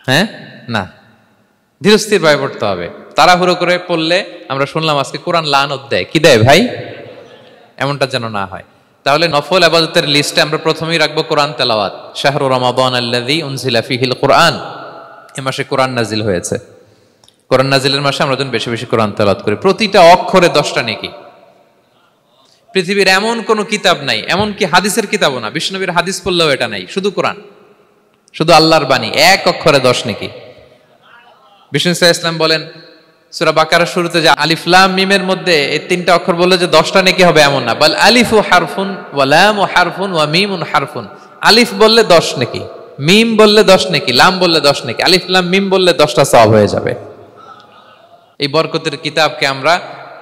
হ্যাঁ, না, ধীরস্থির ভাবে পড়তে হবে। তাড়াহুড়ো করে পড়লে আমরা শুনলাম আজকে কোরআন লানত দেয়। কি দেয় ভাই? এমনটা যেন না হয়। তাহলে নফল ইবাদতের লিস্টে আমরা প্রথমেই রাখবো কোরআন তেলাওয়াত। শাহরু রমাদান আল্লাযী উনজিলা ফীহিল কুরআন, এই মাসে কোরআন নাজিল হয়েছে। কোরআন নাজিলের মাসে আমরা যেন বেশি বেশি কোরআন তেলাওয়াত করি। প্রতিটা অক্ষরে 10টা নেকি। পৃথিবীর এমন কোন কিতাব নাই, এমন কি হাদিসের কিতাবও না, বিষ্ণুনবীর হাদিস পড়লেও এটা নাই, শুধু কোরআন, শুধু আল্লাহর বাণী, এক অক্ষরে 10 নেকি। বিষ্ণু ইসলাম বলেন সূরা বাকারার শুরুতে যে আলিফ লাম মিমের মধ্যে এই 3টা অক্ষর বললে যে 10টা নেকি হবে এমন না, বল আলিফু হারফুন ওয়া লামু হারফুন ওয়া মিমুন হারফুন। আলিফ বললে 10 নেকি, মিম বললে 10 নেকি, লাম বললে 10 নেকি, আলিফ লাম মিম বললে 10টা সওয়াব হয়ে যাবে। এই বরকতের কিতাবকে আমরা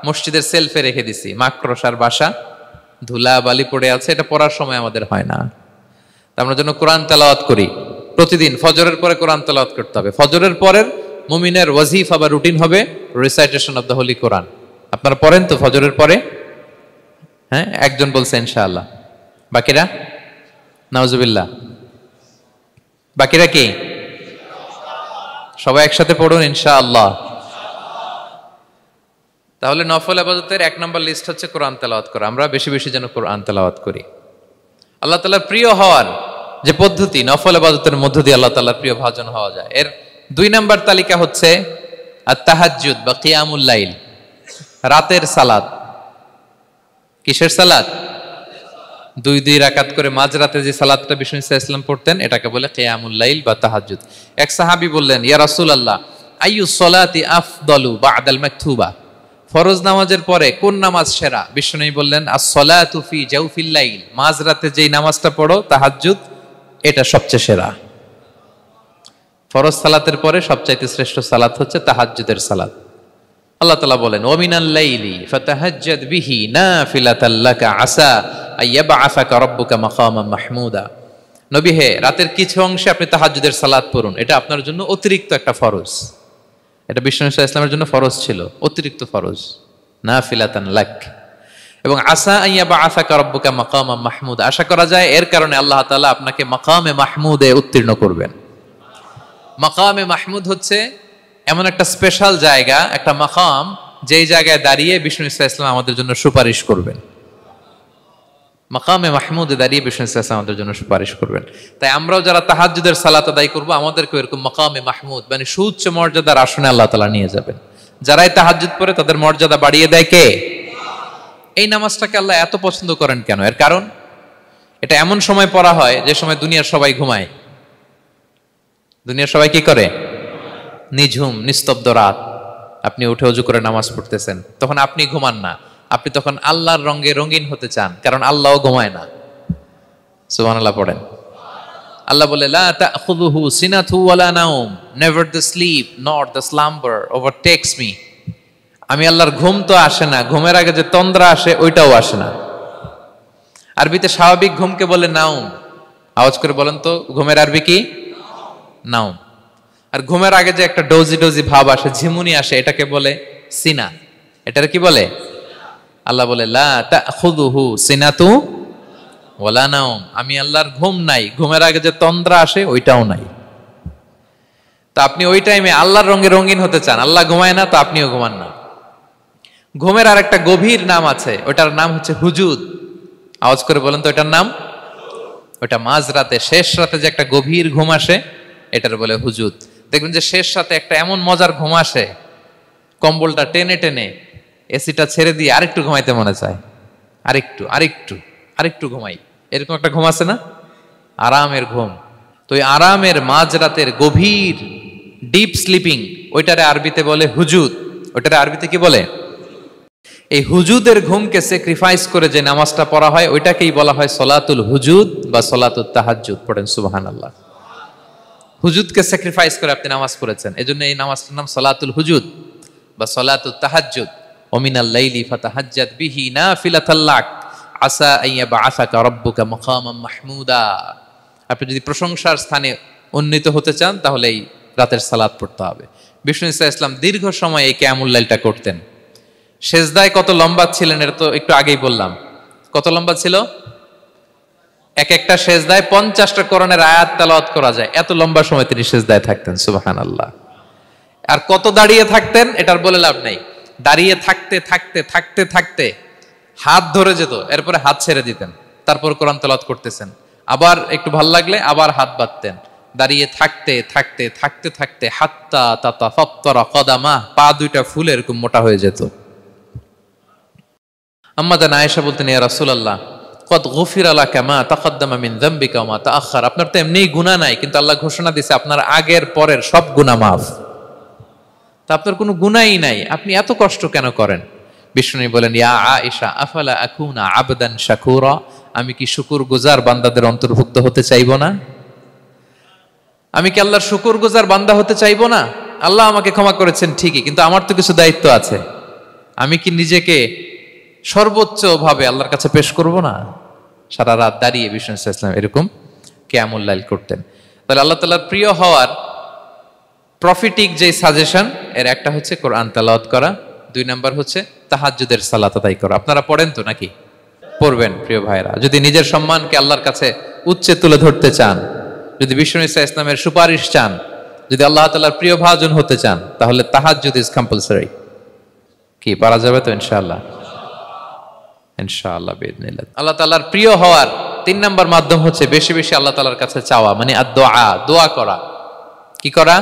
মসজিদের সেলফে রেখে দিছি। মাকড়সার বাসা, ধুলা বালি পড়ে আছে, এটা পড়ার সময় আমাদের হয় না। আমরা যেন কোরআন তেলাওয়াত করি প্রতিদিন। ফজরের পরে কোরআন তেলাওয়াত করতে হবে। ফজরের পরের মুমিনের ওয়াজিফা বা রুটিন হবে রিসাইটেশন অফ দ্য হোলি কোরআন। আপনারা পড়েন তো ফজরের পরে? হ্যাঁ, একজন বলছে ইনশাআল্লাহ, বাকিরা নাউজুবিল্লাহ। বাকিরা কি? সবাই একসাথে পড়ুন ইনশাআল্লাহ। তাহলে নফল ইবাদতের 1 নম্বর লিস্ট হচ্ছে কোরআন তেলাওয়াত করা। আমরা বেশি বেশি যেন কোরআন তেলাওয়াত করি। আল্লাহ তাআলার প্রিয় হওয়ার যে পদ্ধতি, নফল ইবাদতের মধ্য দিয়ে আল্লাহ তাআলার প্রিয় ভাজন হওয়া যায়। এর 2 নম্বর তালিকা হচ্ছে আত-তাহাজ্জুদ বা কিয়ামুল লাইল, রাতের সালাত। কিসের সালাত? 2 রাকাত করে মাঝরাতে যে সালাতটা বিষ্ণু ইসলাম পড়তেন এটাকে বলে কিয়ামুল লাইল বা তাহাজ্জুদ। এক সাহাবী বললেন, ইয়া রাসূলুল্লাহ, আইয়ুস সালাতি আফদালু বা'দাল মাকতুবা, ফরজ নামাজের পরে কোন নামাজ সেরা? বিষ্ণু বললেন, আস-সালাতু ফি জাওফিল লাইল, মাঝরাতে যেই নামাজটা পড়ো তাহাজ্জুদ, এটা সবচেয়ে সেরা। ফরজ সালাতের পরে সবচাইতে শ্রেষ্ঠ সালাত হচ্ছে তাহাজ্জুদের সালাত। আল্লাহ তাআলা বলেন, ওয়া মিনাল লাইলি ফাতাহাজ্জাদ বিহি নাফিলাতাল লাকা আসা আইয়াবআসাকা রাব্বুকা মাকামান মাহমুদা। নবী হে, রাতের কিছু অংশে আপনি তাহাজ্জুদের সালাত পড়ুন, এটা আপনার জন্য অতিরিক্ত একটা ফরজ। এটা বিষ্ণু ইসলামের জন্য ফরজ ছিল, অতিরিক্ত ফরজ, নাফিলাতান লাক। এবং আসা আইয়াবআসাকা রাব্বুকা মাকামান মাহমুদা, আশা করা যায় এর কারণে আল্লাহ তাআলা আপনাকে মাকামে মাহমুদে উত্তীর্ণ করবেন। মাকামে মাহমুদ হচ্ছে এমন একটা স্পেশাল জায়গা, একটা মাকাম, যেই জায়গায় দাঁড়িয়ে বিষ্ণু ইসা ইসলাম আমাদের জন্য সুপারিশ করবেন। মাকামে মাহমুদে দাঁড়িয়ে বিষ্ণু ইসা ইসলাম আমাদের জন্য সুপারিশ করবেন। তাই আমরাও যারা তাহাজ্জুদের সালাত আদায় করবো, আমাদেরকে এরকম মাকামে মাহমুদ মানে সুউচ্চ মর্যাদার আসনে আল্লাহ তাআলা নিয়ে যাবেন। যারাই তাহাজ্জুদ পড়ে তাদের মর্যাদা বাড়িয়ে দেয় কে? এই নামাজটাকে আল্লাহ এত পছন্দ করেন কেন? এর কারণ, এটা এমন সময় পড়া হয় যে সময় দুনিয়ার সবাই ঘুমায়। দুনিয়ার সবাই কি করে? নিঝুম নিস্তব্ধ রাত, আপনি উঠে ওযু করে নামাজ পড়তেছেন, তখন আপনি ঘুমান না, আপনি তখন আল্লাহর রঙে রঙিন হতে চান, কারণ আল্লাহও ঘুমায় না। সুবহানাল্লাহ পড়েন। আল্লাহ বলে, লা তাখুযুহু সিনাতু ওয়ালা নাওম, never the sleep nor the slumber overtakes me. আমি আল্লাহর ঘুম তো আসে না, ঘুমের আগে যে তন্দ্রা আসে ওইটাও আসে না। আরবিতে স্বাভাবিক ঘুমকে বলে নাওম। আওয়াজ করে বলেন তো, ঘুমের আরবি কি? নাওম। আর ঘুমের আগে যে একটা ডোজি ডোজি ভাব আসে, ঝিমুনি আসে, এটাকে বলে সিনা। এটার কি বলে? আল্লাহ বলে, লা তাখুযুহু সিনাতু ওয়ালা নাওম, আমি আল্লাহর ঘুম নাই, ঘুমের আগে যে তন্দ্রা আসে ওইটাও নাই। তো আপনি ওই টাইমে আল্লাহর রঙে রঙিন হতে চান, আল্লাহ ঘুমায় না, তো আপনিও ঘুমান না। ঘুমের আর একটা গভীর নাম আছে, ওটার নাম হচ্ছে হুজুদ। আওয়াজ করে বলেন তো, এটার নাম? ওটা মাঝরাতে, শেষ রাতে যে একটা গভীর ঘুম আসে, এটার বলে হুজুদ। দেখবেন যে শেষ রাতে একটা এমন মজার ঘুম আসে, কম্বলটা টেনে টেনে এসিটা ছেড়ে দিয়ে আরেকটু ঘুমাইতে মনে চায়, আরেকটু আরেকটু আরেকটু ঘুমাই, এরকম একটা ঘুম আছে না? আরামের ঘুম। তো এই আরামের মাঝরাতের গভীর ডিপ স্লিপিং, ওইটারে আরবিতে বলে হুজুদ। ওইটারে আরবিতে কি বলে? এই হুজুদের ঘুমকে স্যাক্রিফাইস করে যে নামাজটা পড়া হয়, ওইটাকেই বলা হয় সলাতুল হুজুদ বা সলাতুত তাহাজ্জুদ। পড়েন সুবহানাল্লাহ। হুজুদকে স্যাক্রিফাইস করে আপনি নামাজ পড়েছেন, এজন্য এই নামাজটার নাম সলাতুল হুজুদ বা সলাতুত তাহাজ্জুদ। ওয়া মিনাল লাইলি ফাতাহাজ্জাদ বিহি নাফিলাতাল লাক আসা আইয়া বাআসাকা রাব্বুকা মাকামান মাহমুদা। আপনি যদি প্রশংসার স্থানে উন্নীত হতে চান, তাহলে এই রাতের সালাত পড়তে হবে। বিষ্ণু ইসা ইসলাম দীর্ঘ সময় এই কিয়ামুল লাইলটা করতেন। সেজদায় কত লম্বা ছিলেন এটা তো একটু আগেই বললাম। কত লম্বা ছিল? এক একটা সেজদায় 50টা কোরআনের আয়াত তেলাওয়াত করা যায়, এত লম্বা সময় তিনি সেজদায় থাকতেন। সুবহানাল্লাহ। আর কত দাঁড়িয়ে থাকতেন এটার বলে লাভ নাই। দাঁড়িয়ে থাকতে থাকতে থাকতে থাকতে হাত ধরে যেত, এরপরে হাত ছেড়ে দিতেন, তারপর কোরআন তেলাওয়াত করতেছেন। আবার একটু ভাল লাগলে আবার হাত বাঁধতেন। দাঁড়িয়ে থাকতে থাকতে থাকতে থাকতে হাত্তা তাতাফাত্তারা কদামা, পা দুইটা ফুলে এরকম মোটা হয়ে যেত। আম্মা জান আয়েশা বলতেন, ইয়া রাসূলুল্লাহ কদ গুফিরা লাকা মা তাকদ্দামা মিন যামবিকা ওয়া মা তাআখার। আপনার তো এমনিই গুনাহ নাই, কিন্তু আল্লাহ ঘোষণা দিয়েছে আপনার আগের পরের সব গুনাহ মাফ। তা আপনার কোনো গুনাহই নাই, আপনি এত কষ্ট কেন করেন? বিষ্ণু বলেন, ইয়া আয়েশা আফালা আকুনা আবদান শাকুরা, আমি কি শুকরগুজার বান্দাদের অন্তর্ভুক্ত হতে চাইবো না? আমি কি আল্লাহর শুকরগুজার বান্দা হতে চাইবো না? আল্লাহ আমাকে ক্ষমা করেছেন ঠিকই, কিন্তু আমার তো কিছু দায়িত্ব আছে। আমি কি নিজেকে সর্বোচ্চ ভাবে আল্লাহর কাছে পেশ করব না? সারা রাত দাঁড়িয়ে বিষ্ণু ইসলাম এরকম কিয়ামুল লাইল করতেন। তাহলে আল্লাহ তাআলার প্রিয় হওয়ার প্রফিটিক যে সাজেশন, এর একটা হচ্ছে কোরআন তেলাওয়াত করা, 2 নাম্বার হচ্ছে তাহাজ্জুদের সালাত আদায় করা। আপনারা পড়েন তো নাকি? পড়বেন প্রিয় ভাইরা। যদি নিজের সম্মানকে আল্লাহর কাছে উচ্চে তুলে ধরতে চান, যদি বিষ্ণু ইসলামের সুপারিশ চান, যদি আল্লাহ তাআলার প্রিয় ভাজন হতে চান, তাহলে তাহাজ্জুদ ইজ কম্পালসরি। কি পারা যাবে তো? ইনশাআল্লাহ, ইনশাআল্লাহ বিইذنিল্লাহ। আল্লাহ তাআলার প্রিয় হওয়ার 3 নাম্বার মাধ্যম হচ্ছে বেশি বেশি আল্লাহ তাআলার কাছে চাওয়া, মানে আদ-দুআ, দোয়া করা। কি করা?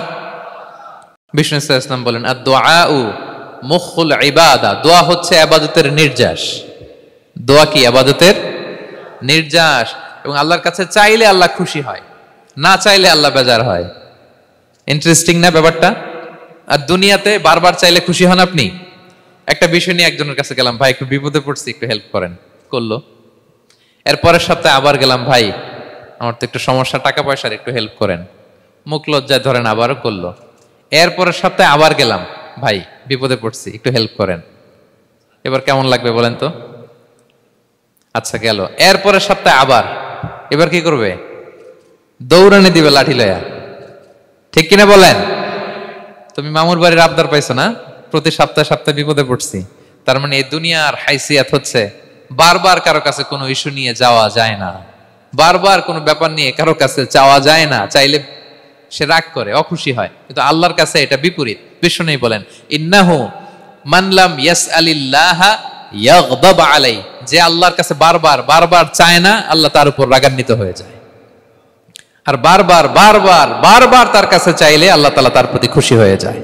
বিষ্ণু ইসলাম বলেন, আদ-দুআউ মুখুল ইবাদা, দোয়া হচ্ছে ইবাদতের নির্যাস। দোয়া কি? ইবাদতের নির্যাস। এবং আল্লাহর কাছে চাইলে আল্লাহ খুশি হয়, না চাইলে আল্লাহ বেজার হয়। ইন্টারেস্টিং না ব্যাপারটা? আর দুনিয়াতে বারবার চাইলে খুশি হন আপনি? একটা বিষয় নিয়ে একজনের কাছে গেলাম, ভাই একটু বিপদে পড়ছি, একটু হেল্প করেন, করলো। এরপরের সপ্তাহে আবার গেলাম, ভাই আমার তো একটু সমস্যা, টাকা পয়সার, একটু হেল্প করেন। মুখ লজ্জায় ধরেন, আবারও করলো। এরপরের সপ্তাহে আবার গেলাম, ভাই বিপদে পড়ছি, একটু হেল্প করেন। এবার কেমন লাগবে বলেন তো? আচ্ছা গেল। এরপরের সপ্তাহে আবার, এবার কি করবে? দৌড়ানি দিবে লাঠি লয়া। ঠিক কিনা বলেন? তুমি মামুর বাড়ির আবদার পাইছো না, প্রতি সপ্তাহে সপ্তাহে বিপদে পড়ছি। তার মানে এই দুনিয়ার হাইসিয়াত হচ্ছে বারবার কারো কাছে কোনো ইস্যু নিয়ে যাওয়া যায় না, বারবার কোনো ব্যাপার নিয়ে কারো কাছে চাওয়া যায় না। চাইলে সে রাগ করে, অখুশি হয়, কিন্তু আল্লাহর কাছে এটা বিপরীত। বিষ্ণু বলেন, ইন্নাহু মান লাম ইয়াসআলিল্লাহা ইয়াগদাব আলাই, যে আল্লাহর কাছে বারবার বারবার চায় না, আল্লাহ তার উপর রাগান্বিত হয়ে যায়। আর বারবার বারবার বারবার তার কাছে চাইলে আল্লাহ তাআলা তার প্রতি খুশি হয়ে যায়।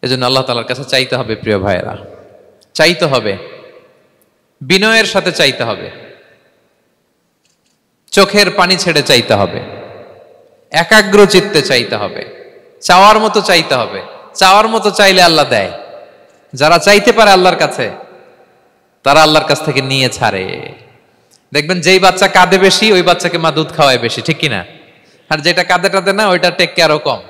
এজন্য আল্লাহ তাআলার কাছে চাইতে হবে প্রিয় ভাইয়েরা, চাইতে হবে, বিনয়ের সাথে চাইতে হবে, চোখের পানি ছেড়ে চাইতে হবে, একাগ্র চিত্তে চাইতে হবে, চাওয়ার মতো চাইতে হবে। চাওয়ার মতো চাইলে আল্লাহ দেয়। যারা চাইতে পারে আল্লাহর কাছে, তারা আল্লাহর কাছ থেকে নিয়ে ছাড়ে। দেখবেন যেই বাচ্চা কাঁদে বেশি, ওই বাচ্চাকে মা দুধ খাওয়ায় বেশি, ঠিক কিনা? আর যেটা কাঁদে টাদে না, ওইটা টেক কেয়ারও কম।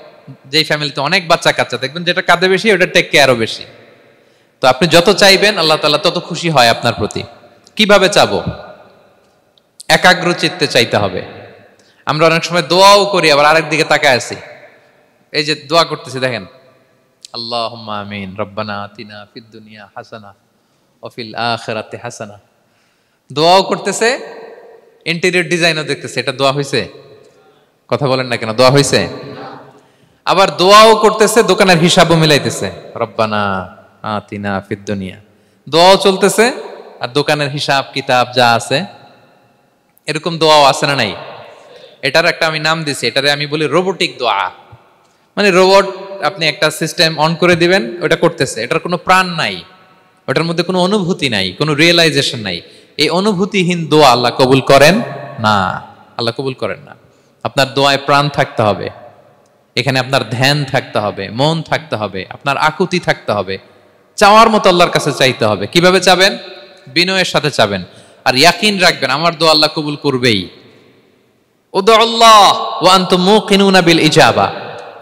যেই ফ্যামিলিতে অনেক বাচ্চা কাচ্চা, দেখবেন যেটা কাঁদে বেশি, ওইটা টেক কেয়ারও বেশি। তো আপনি যত চাইবেন আল্লাহ তাআলা তত খুশি হয় আপনার প্রতি। কিভাবে চাবো? একাগ্র চিত্তে চাইতে হবে। আমরা অনেক সময় দোয়াও করি, আবার আরেক দিকে তাকায় আছি। এই যে দোয়া করতেছি, দেখেন, আল্লাহুম্মা আমিন, রব্বানা আতিনা ফিদ দুনিয়া হাসানা ওয়া ফিল আখিরাতি হাসানা। দোয়াও করতেছে, ইন্টেরিয়র ডিজাইনও দেখতেছে। এটা দোয়া হইছে? কথা বলেন না কেন? দোয়া হইছে? আবার দোয়াও করতেছে, দোকানের হিসাবও মিলাইতেছে, রব্বানা আতিনা ফিদ দুনিয়া। দোয়াও চলতেছে আর দোকানের হিসাব কিতাব যা আছে, এরকম দোয়াও আছে না নাই? এটার একটা আমি নাম দিছি, এটারে আমি বলি রোবোটিক দোয়া। মানে রোবট, আপনি একটা সিস্টেম অন করে দিবেন, ওটা করতেছে, এটার কোনো প্রাণ নাই, ওটার মধ্যে কোনো অনুভূতি নাই, কোনো রিয়েলাইজেশন নাই। এই অনুভূতিহীন দোয়া আল্লাহ কবুল করেন না, আল্লাহ কবুল করেন না। আপনার দোয়ায় প্রাণ থাকতে হবে, এখানে আপনার ধ্যান থাকতে হবে, মন থাকতে হবে, আপনার আকুতি থাকতে হবে, চাওয়ার মতো আল্লাহর কাছে চাইতে হবে। কিভাবে চাবেন? বিনয়ের সাথে চাবেন, আর ইয়াকিন রাখবেন আমার দোয়া আল্লাহ কবুল করবেই। উদুল্লাহ ওয়া আনতুম মুকিনুনা বিল ইজাবা,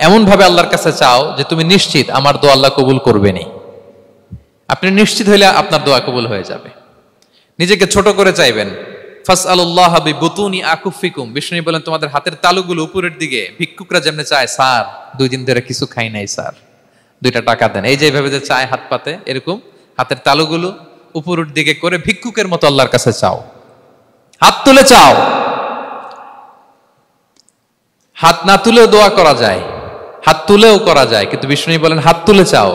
এমন ভাবে আল্লাহর কাছে চাও যে তুমি নিশ্চিত আমার দোয়া আল্লাহ কবুল করবেনই। আপনি নিশ্চিত হইলে আপনার দোয়া কবুল হয়ে যাবে। নিজেকে ছোট করে চাইবেন। ফাসআলুল্লাহ বিবুতুনি আকুফিকুম, বিষ্ণু বলেন তোমাদের হাতের তালুগুলো উপরের দিকে, ভিক্ষুকরা যেমন চায়, স্যার 2 দিন ধরে কিছু খাই নাই স্যার, 2টা টাকা দেন, এই যে এইভাবে যে চায় হাত পাতে, এরকম হাতের তালুগুলো উপরের দিকে করে ভিক্ষুকের মতো আল্লাহর কাছে চাও। হাত তুলে চাও, হাত না তুলেও দোয়া করা যায়, হাত তুলেও করা যায়, কিন্তু বিষ্ণু বলেন হাত তুলে চাও।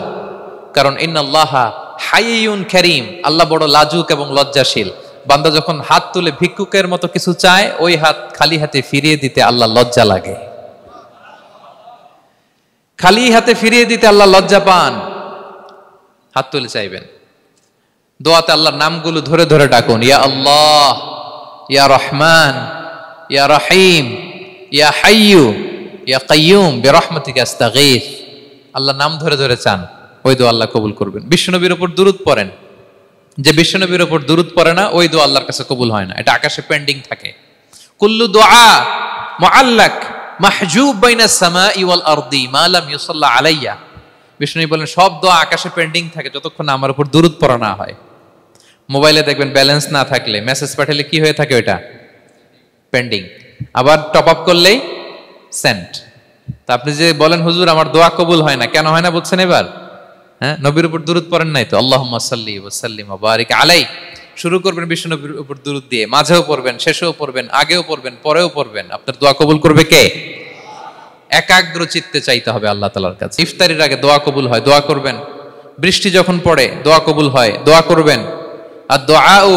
কারণ ইন্নাল্লাহা হাইয়ুন কারীম, আল্লাহ বড় লাজুক এবং লজ্জাশীল। বান্দা যখন হাত তুলে ভিক্ষুকের মতো কিছু চায়, ওই হাত খালি হাতে ফিরিয়ে দিতে আল্লাহ লজ্জা লাগে, খালি হাতে ফিরিয়ে দিতে আল্লাহ লজ্জা পান। হাত তুলে চাইবেন। দোয়াতে আল্লাহর নামগুলো ধরে ধরে ডাকুন, ইয়া আল্লাহ, ইয়া রহমান, ইয়া রহিম, ইয়া হাইয়ু, ইয়া কাইয়ুম বিরহমাতিকা আস্তাগীথ। আল্লাহর নাম ধরে ধরে চান, ওই দোয়া আল্লাহ কবুল করবেন। বিশ্বনবীর উপর দুরূদ পড়েন, যে বিশ্বনবীর উপর দুরূদ পড়ে না, ওই দোয়া আল্লাহর কাছে কবুল হয় না, এটা আকাশে পেন্ডিং থাকে। কুল্লু দুআ মুআল্লাক মাহজুব বাইনাস সামাই ওয়াল আরদি মা লাম ইউসাল্লা আলাইয়া। বিষ্ণু বলেন সব দোয়া আকাশে পেন্ডিং থাকে যতক্ষণ আমার উপর দুরূদ পড়া না হয়। মোবাইলে দেখবেন ব্যালেন্স না থাকলে, মেসেজ পাঠালে কি হয়ে থাকে? ওইটা পেন্ডিং। আবার টপ আপ করলেই সেন্ট। তা আপনি যে বলেন হুজুর আমার দোয়া কবুল হয় না, কেন হয় না বুঝছেন এবার? হ্যাঁ, নবীর উপর দুরূদ পড়েন নাই তো। আল্লাহুম্মা সাল্লি ওয়া সাল্লিম ওয়া বারিক আলাইহি। শুরু করবেন বিশ্ব নবীর উপর দুরূদ দিয়ে, মাঝেও পড়বেন, শেষেও পড়বেন, আগেও পড়বেন, পরেও পড়বেন। আপনার দোয়া কবুল করবে কে? একাগ্র চিত্তে চাইতে হবে আল্লাহ তাআলার কাছে। ইফতারির আগে দোয়া কবুল হয়, দোয়া করবেন। বৃষ্টি যখন পড়ে দোয়া কবুল হয়, দোয়া করবেন। আর দুআউ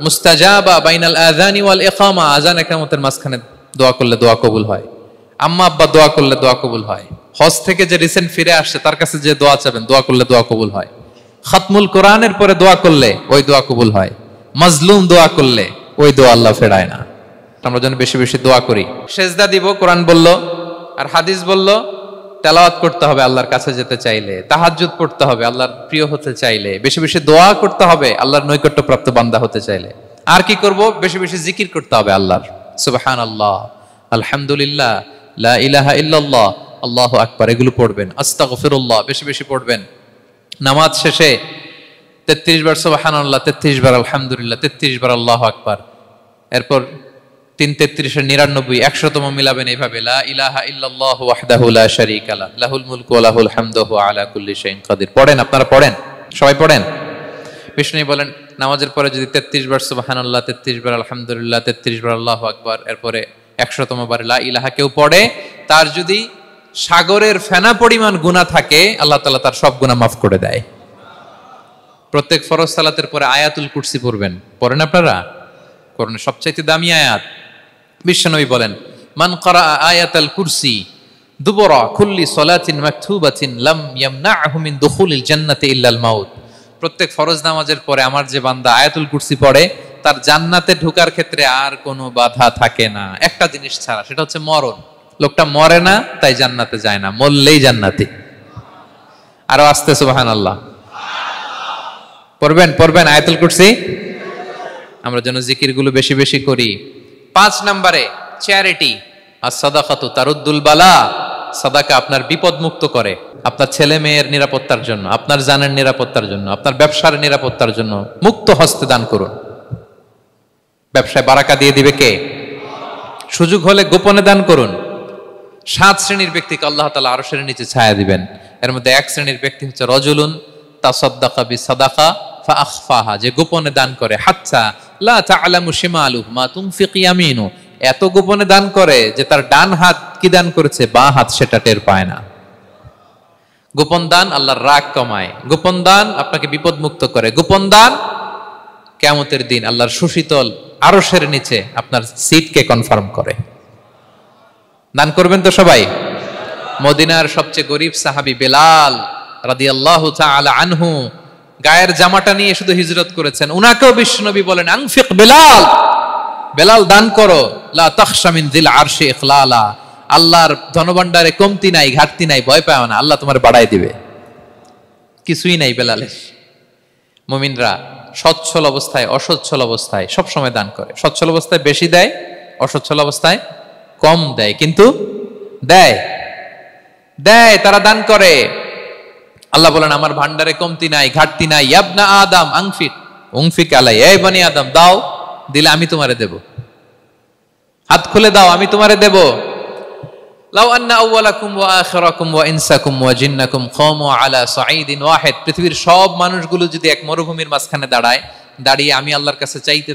মুস্তাজাবা বাইনাল আযানি ওয়াল ইকামা, আযান ইকামতের মাঝখানে দোয়া করলে দোয়া কবুল হয়। আম্মা আব্বা দোয়া করলে দোয়া কবুল হয়। হজ থেকে যে রিসেন্ট ফিরে আসছে তার কাছে যে দোয়া চাবেন, দোয়া করলে দোয়া কবুল হয়। খাতমুল কোরআনের পরে দোয়া করলে ওই দোয়া কবুল হয়। মাজলুম দোয়া করলে ওই দোয়া আল্লাহ ফেরায় না। আমরা যেন বেশি বেশি দোয়া করি। সেজদা দিব, কোরআন বলল আর হাদিস বলল তেলাওয়াত করতে হবে আল্লাহর কাছে যেতে চাইলে, তাহাজ্জুদ পড়তে হবে আল্লাহর প্রিয় হতে চাইলে, বেশি বেশি দোয়া করতে হবে আল্লাহর নৈকট্যপ্রাপ্ত বান্দা হতে চাইলে। আর কি করব? বেশি বেশি জিকির করতে হবে আল্লাহর। সুবহানাল্লাহ, আলহামদুলিল্লাহ, লা ইলাহা ইল্লাল্লাহ, আল্লাহু আকবার, এগুলো পড়বেন। আস্তাগফিরুল্লাহ বেশি বেশি পড়বেন। নামাজ শেষে 33 বার সুবহানাল্লাহ, 33 বার আলহামদুলিল্লাহ, 33 বার আল্লাহু আকবার। এরপর 3 33 99 100তম মিলাবেন এইভাবে, লা ইলাহা ইল্লাল্লাহু ওয়াহদাহু লা শারীকা লাহু লাহুল মুলকু ওয়া লাহুল হামদু ওয়া আলা কুল্লি শাইইন কাদির। পড়েন, আপনারা পড়েন, সবাই পড়েন। বিষ্ণু বলেন নামাজের পরে যদি 33 বার সুবহানাল্লাহ, 33 বার আলহামদুলিল্লাহ, 33 বার আল্লাহু আকবার, এরপরে 100তম বার লা ইলাহা কেউ পড়ে, তার যদি সাগরের ফেনা পরিমাণ গুনাহ থাকে, আল্লাহ তাআলা তার সব গুনাহ মাফ করে দেয়। প্রত্যেক ফরজ সালাতের পরে আয়াতুল কুরসি পড়বেন, পড়েন আপনারা? কোরআনের সবচাইতে দামি আয়াত। বিশ্বনবী বলেন, মান ক্বারা আয়াতাল কুরসি দুবরা কুল্লি সালাতিন মাকতুবাতিন লাম ইয়ামনাহু মিন দুখুলিল জান্নাতি ইল্লাল মাউত। প্রত্যেক ফরজ নামাজের পরে আমার যে বান্দা আয়াতুল কুরসি পড়ে, তার জান্নাতে ঢোকার ক্ষেত্রে আর কোনো বাধা থাকে না, একটা জিনিস ছাড়া, সেটা হচ্ছে মরণ। লোকটা মরে না, তাই জান্নাতে যায় না, মরলেই জান্নাতি। আরো আস্তে সুবহানাল্লাহ পড়বেন আয়াতুল কুরসি। আমরা যেন জিকিরগুলো বেশি বেশি করি। 5 নম্বরে চ্যারিটি, আর সাদাকাতু তারুদ্দুল বালা। সাদাকা আপনার বিপদ মুক্ত করে, আপনার ছেলে মেয়ের নিরাপত্তার জন্য, আপনার জানের নিরাপত্তার জন্য, আপনার ব্যবসার নিরাপত্তার জন্য মুক্ত হস্তে দান করুন। ব্যবসায় বারাকা দিয়ে দিবে কে? সুযোগ হলে গোপনে দান করুন। 7 শ্রেণীর ব্যক্তিকে আল্লাহ তাআলা আরশের নিচে ছায়া দিবেন। এর মধ্যে 1 শ্রেণীর ব্যক্তি হচ্ছে রজুলুন তাসাদ্দাকা বিসাদাকা ফাআখফাহা, যে গোপনে দান করে, হাত্তা লা তা'লামু শিমালুহু মা তুনফিকু ইয়ামিনু, এত গোপনে দান করে যে তার ডান হাত কি দান করেছে, বাঁ হাত সেটা টের পায় না। গোপন দান আল্লাহর রাগ কমায়, গোপন দান আপনাকে বিপদ মুক্ত করে, গোপন দান কিয়ামতের দিন আল্লাহর সুশীতল আরশের নিচে আপনার সিটকে কনফার্ম করে। দান করবেন তো সবাই। মদিনার সবচেয়ে গরিব সাহাবী বেলাল রাদিয়াল্লাহু তাআলা আনহু গায়ের জামাটা নিয়ে শুধু হিজরত করেছেন, উনাকেও বিশ্বনবী বলেন, আনফিক বেলাল, বেলাল দান করো, লা তাখশা মিন যিল আরশি ইখলালা, আল্লাহর ধনভাণ্ডারে কমতি নাই, ঘাটতি নাই, ভয় পাও না, আল্লাহ তোমার বাড়ায় দিবে। কিছুই নাই বেলালের। মুমিনরা সচ্ছল অবস্থায় অসচ্ছল অবস্থায় সব সময় দান করে। সচ্ছল অবস্থায় বেশি দেয়, অসচ্ছল অবস্থায় কম দেয়, কিন্তু দেয়। তারা দান করে। আল্লাহ বলেন, আমার ভান্ডারে কমতি নাই, ঘাটতি নাই। ইবনা আদম উনফিক আলাই, এই বনি আদম দাও, দিলে আমি তোমারে দেব। হাত খুলে দাও, আমি তোমারে দেব। লাউ আন্না আউওয়ালাকুম ওয়া আখিরাকুম ওয়া ইনসাকুম ওয়া জিন্নাকুম কামু আলা সাঈদিন ওয়াহিদ, পৃথিবীর সব মানুষগুলো যদি এক মরুভূমির মাঝখানে দাঁড়িয়ে আমি আল্লাহর কাছে চাইতে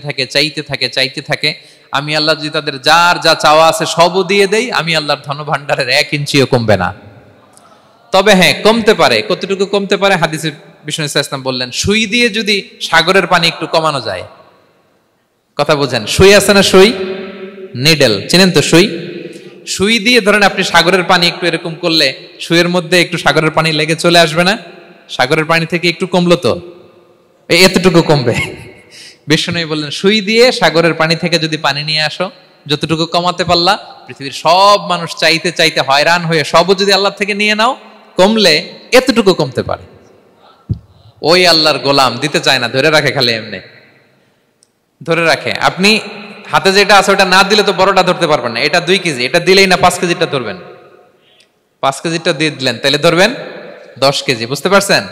থাকে, আমি আল্লাহ যদি তাদের যার যা চাওয়া আছে সবও দিয়ে দেই, আমি আল্লাহর ধনভাণ্ডারের 1 ইঞ্চিও কমবে না। তবে হ্যাঁ, কমতে পারে। কতটুকু কমতে পারে? হাদিসে বিষ্ণু ইসলাম বললেন, সুই দিয়ে যদি সাগরের পানি একটু কমানো যায়। কথা বুঝেন? সুই আছে না, সুই, নিডেল, চেনেন তো সুই? সুই দিয়ে ধরেন আপনি সাগরের পানি একটু এরকম করলে সুইয়ের মধ্যে একটু সাগরের পানি লেগে চলে আসবে না? সাগরের পানি থেকে একটু কমলো তো, এতটুকু কমবে। বিষ্ণু বললেন, সুই দিয়ে সাগরের পানি থেকে যদি পানি নিয়ে আসো, যতটুকু কমাতে পারলা, পৃথিবীর সব মানুষ চাইতে হয়রান হয়ে সবও যদি আল্লাহ থেকে নিয়ে নাও, কমলে এতটুকু কমতে পারে। ওই আল্লাহর গোলাম দিতে চায় না, ধরে রাখে, খালি এমনি ধরে রাখে। আপনি হাতে যেটা আছে ওটা না দিলে তো বড়টা ধরতে পারবেন না। এটা 2 কেজি, এটা দিলেই না 5 কেজিটা ধরবেন। 5 কেজিটা দিয়ে দিলেন, তাহলে ধরবেন 10 কেজি। বুঝতে পারছেন?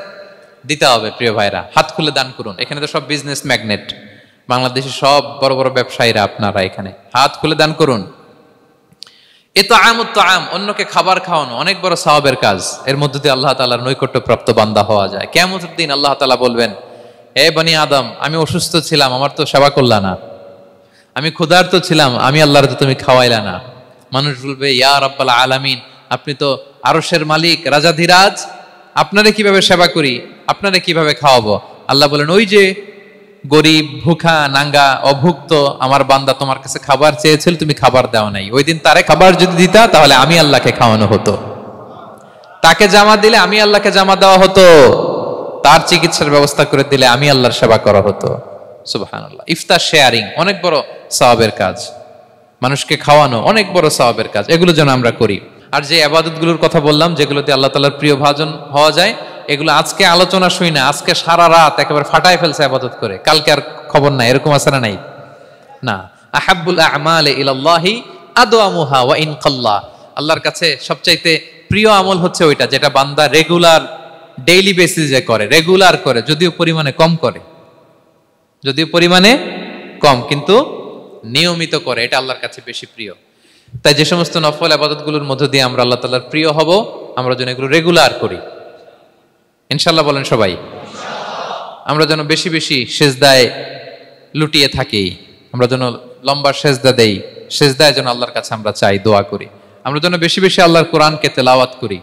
দিতে হবে প্রিয় ভাইরা। হাত খুলে দান করুন। এখানে তো সব বিজনেস ম্যাগনেট, বাংলাদেশের সব বড় বড় ব্যবসায়ীরা আপনারা এখানে। হাত খুলে দান করুন। ইতআমুত তাআম, অন্যকে খাবার খাওয়ানো অনেক বড় সওয়াবের কাজ। এর মধ্যে দিয়ে আল্লাহ তাআলার নৈকট্যপ্রাপ্ত বান্দা হওয়া যায়। কিয়ামতের দিন আল্লাহ তাআলা বলবেন, হে বনি আদম, আমি অসুস্থ ছিলাম, আমার তো সেবা করলা না। আমি ক্ষুধার্ত ছিলাম, আমি আল্লাহর তো তুমি খাওয়াইলা না। মানুষ বলবে, ইয়া রাব্বাল আলামিন, আপনি তো আরশের মালিক, রাজাধিরাজ, আপনারে কিভাবে সেবা করি, আপনারে কিভাবে খাওয়াবো? আল্লাহ বলেন, ওই যে গরিব, ভুখা, নাঙ্গা, অভুক্ত আমার বান্দা তোমার কাছে খাবার চেয়েছিল, তুমি খাবার দাও নাই। ওই দিন তারে খাবার যদি দিতা, তাহলে আমি আল্লাহকে খাওয়ানো হতো। তাকে জামা দিলে আমি আল্লাহকে জামা দেওয়া হতো। তার চিকিৎসার ব্যবস্থা করে দিলে আমি আল্লাহর সেবা করা হতো। সুবহানাল্লাহ। ইফতার শেয়ারিং অনেক বড় সওয়াবের কাজ। মানুষকে খাওয়ানো অনেক বড় সওয়াবের কাজ। এগুলো যেন আমরা করি। আর যে ইবাদতগুলোর কথা বললাম, যেগুলোতে আল্লাহ তাআলার প্রিয় ভাজন হওয়া যায়, এগুলো আজকে আলোচনা শুই না, আজকে সারা রাত একেবারে ফাটায় ফেলছে ইবাদত করে, কালকে আর খবর নাই, এরকম আছে না? নাই না। আহাব্বুল আ'মালি ইলাল্লাহি আদওয়ামুহা ওয়া ইন কাল্লা, আল্লাহর কাছে সবচাইতে প্রিয় আমল হচ্ছে ওইটা যেটা বান্দা রেগুলার, ডেইলি বেসিসে করে, রেগুলার করে, যদিও পরিমাণে কম, কিন্তু নিয়মিত করে, এটা আল্লাহর কাছে বেশি প্রিয়। তাই যে সমস্ত নফল ইবাদতগুলোর মধ্য দিয়ে আমরা আল্লাহ তাআলার প্রিয় হব, আমরা যেন এগুলো রেগুলার করি, ইনশাআল্লাহ। বলেন সবাই। আমরা যেন বেশি বেশি সেজদায় লুটিয়ে থাকি, আমরা যেন লম্বা সেজদা দেই, সেজদায় যেন আল্লাহর কাছে আমরা চাই, দোয়া করি। আমরা যেন বেশি বেশি আল্লাহর কোরআনকে তেলাওয়াত করি,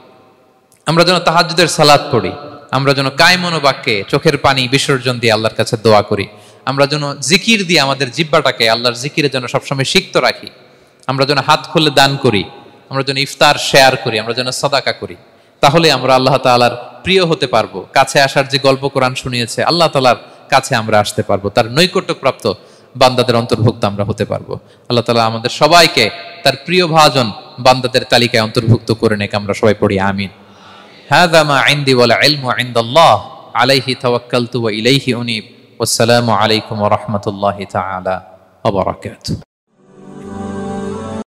আমরা যেন তাহাজ্জুদের সালাত পড়ি, আমরা যেন কায়মন বাক্যে চোখের পানি বিসর্জন দিয়ে আল্লাহর কাছে দোয়া করি, আমরা যেন জিকির দিয়ে আমাদের জিহ্বাটাকে আল্লাহর জিকিরে যেন সবসময় সিক্ত রাখি, আমরা যেন হাত খুলে দান করি, আমরা যেন ইফতার শেয়ার করি, আমরা যেন সাদাকা করি। তাহলে আমরা আল্লাহ তাআলার প্রিয় হতে পারবো। কাছে আসার যে গল্প কোরআন শুনিয়েছে, আল্লাহ তাআলার কাছে আমরা আসতে পারবো, তার নৈকট্যপ্রাপ্ত বান্দাদের অন্তর্ভুক্ত আমরা হতে পারবো। আল্লাহ তাআলা আমাদের সবাইকে তার প্রিয় ভাজন বান্দাদের তালিকায় অন্তর্ভুক্ত করে নেক। আমরা সবাই পড়ি আমিন। হাযা মা ইনদি ওয়াল ইলমু ইনদাল্লাহ আলাইহি তাওয়াক্কালতু ওয়া ইলাইহি উনীব। ওয়াসসালামু আলাইকুম ওয়া রাহমাতুল্লাহি তাআলা ওয়া বারাকাতুহু।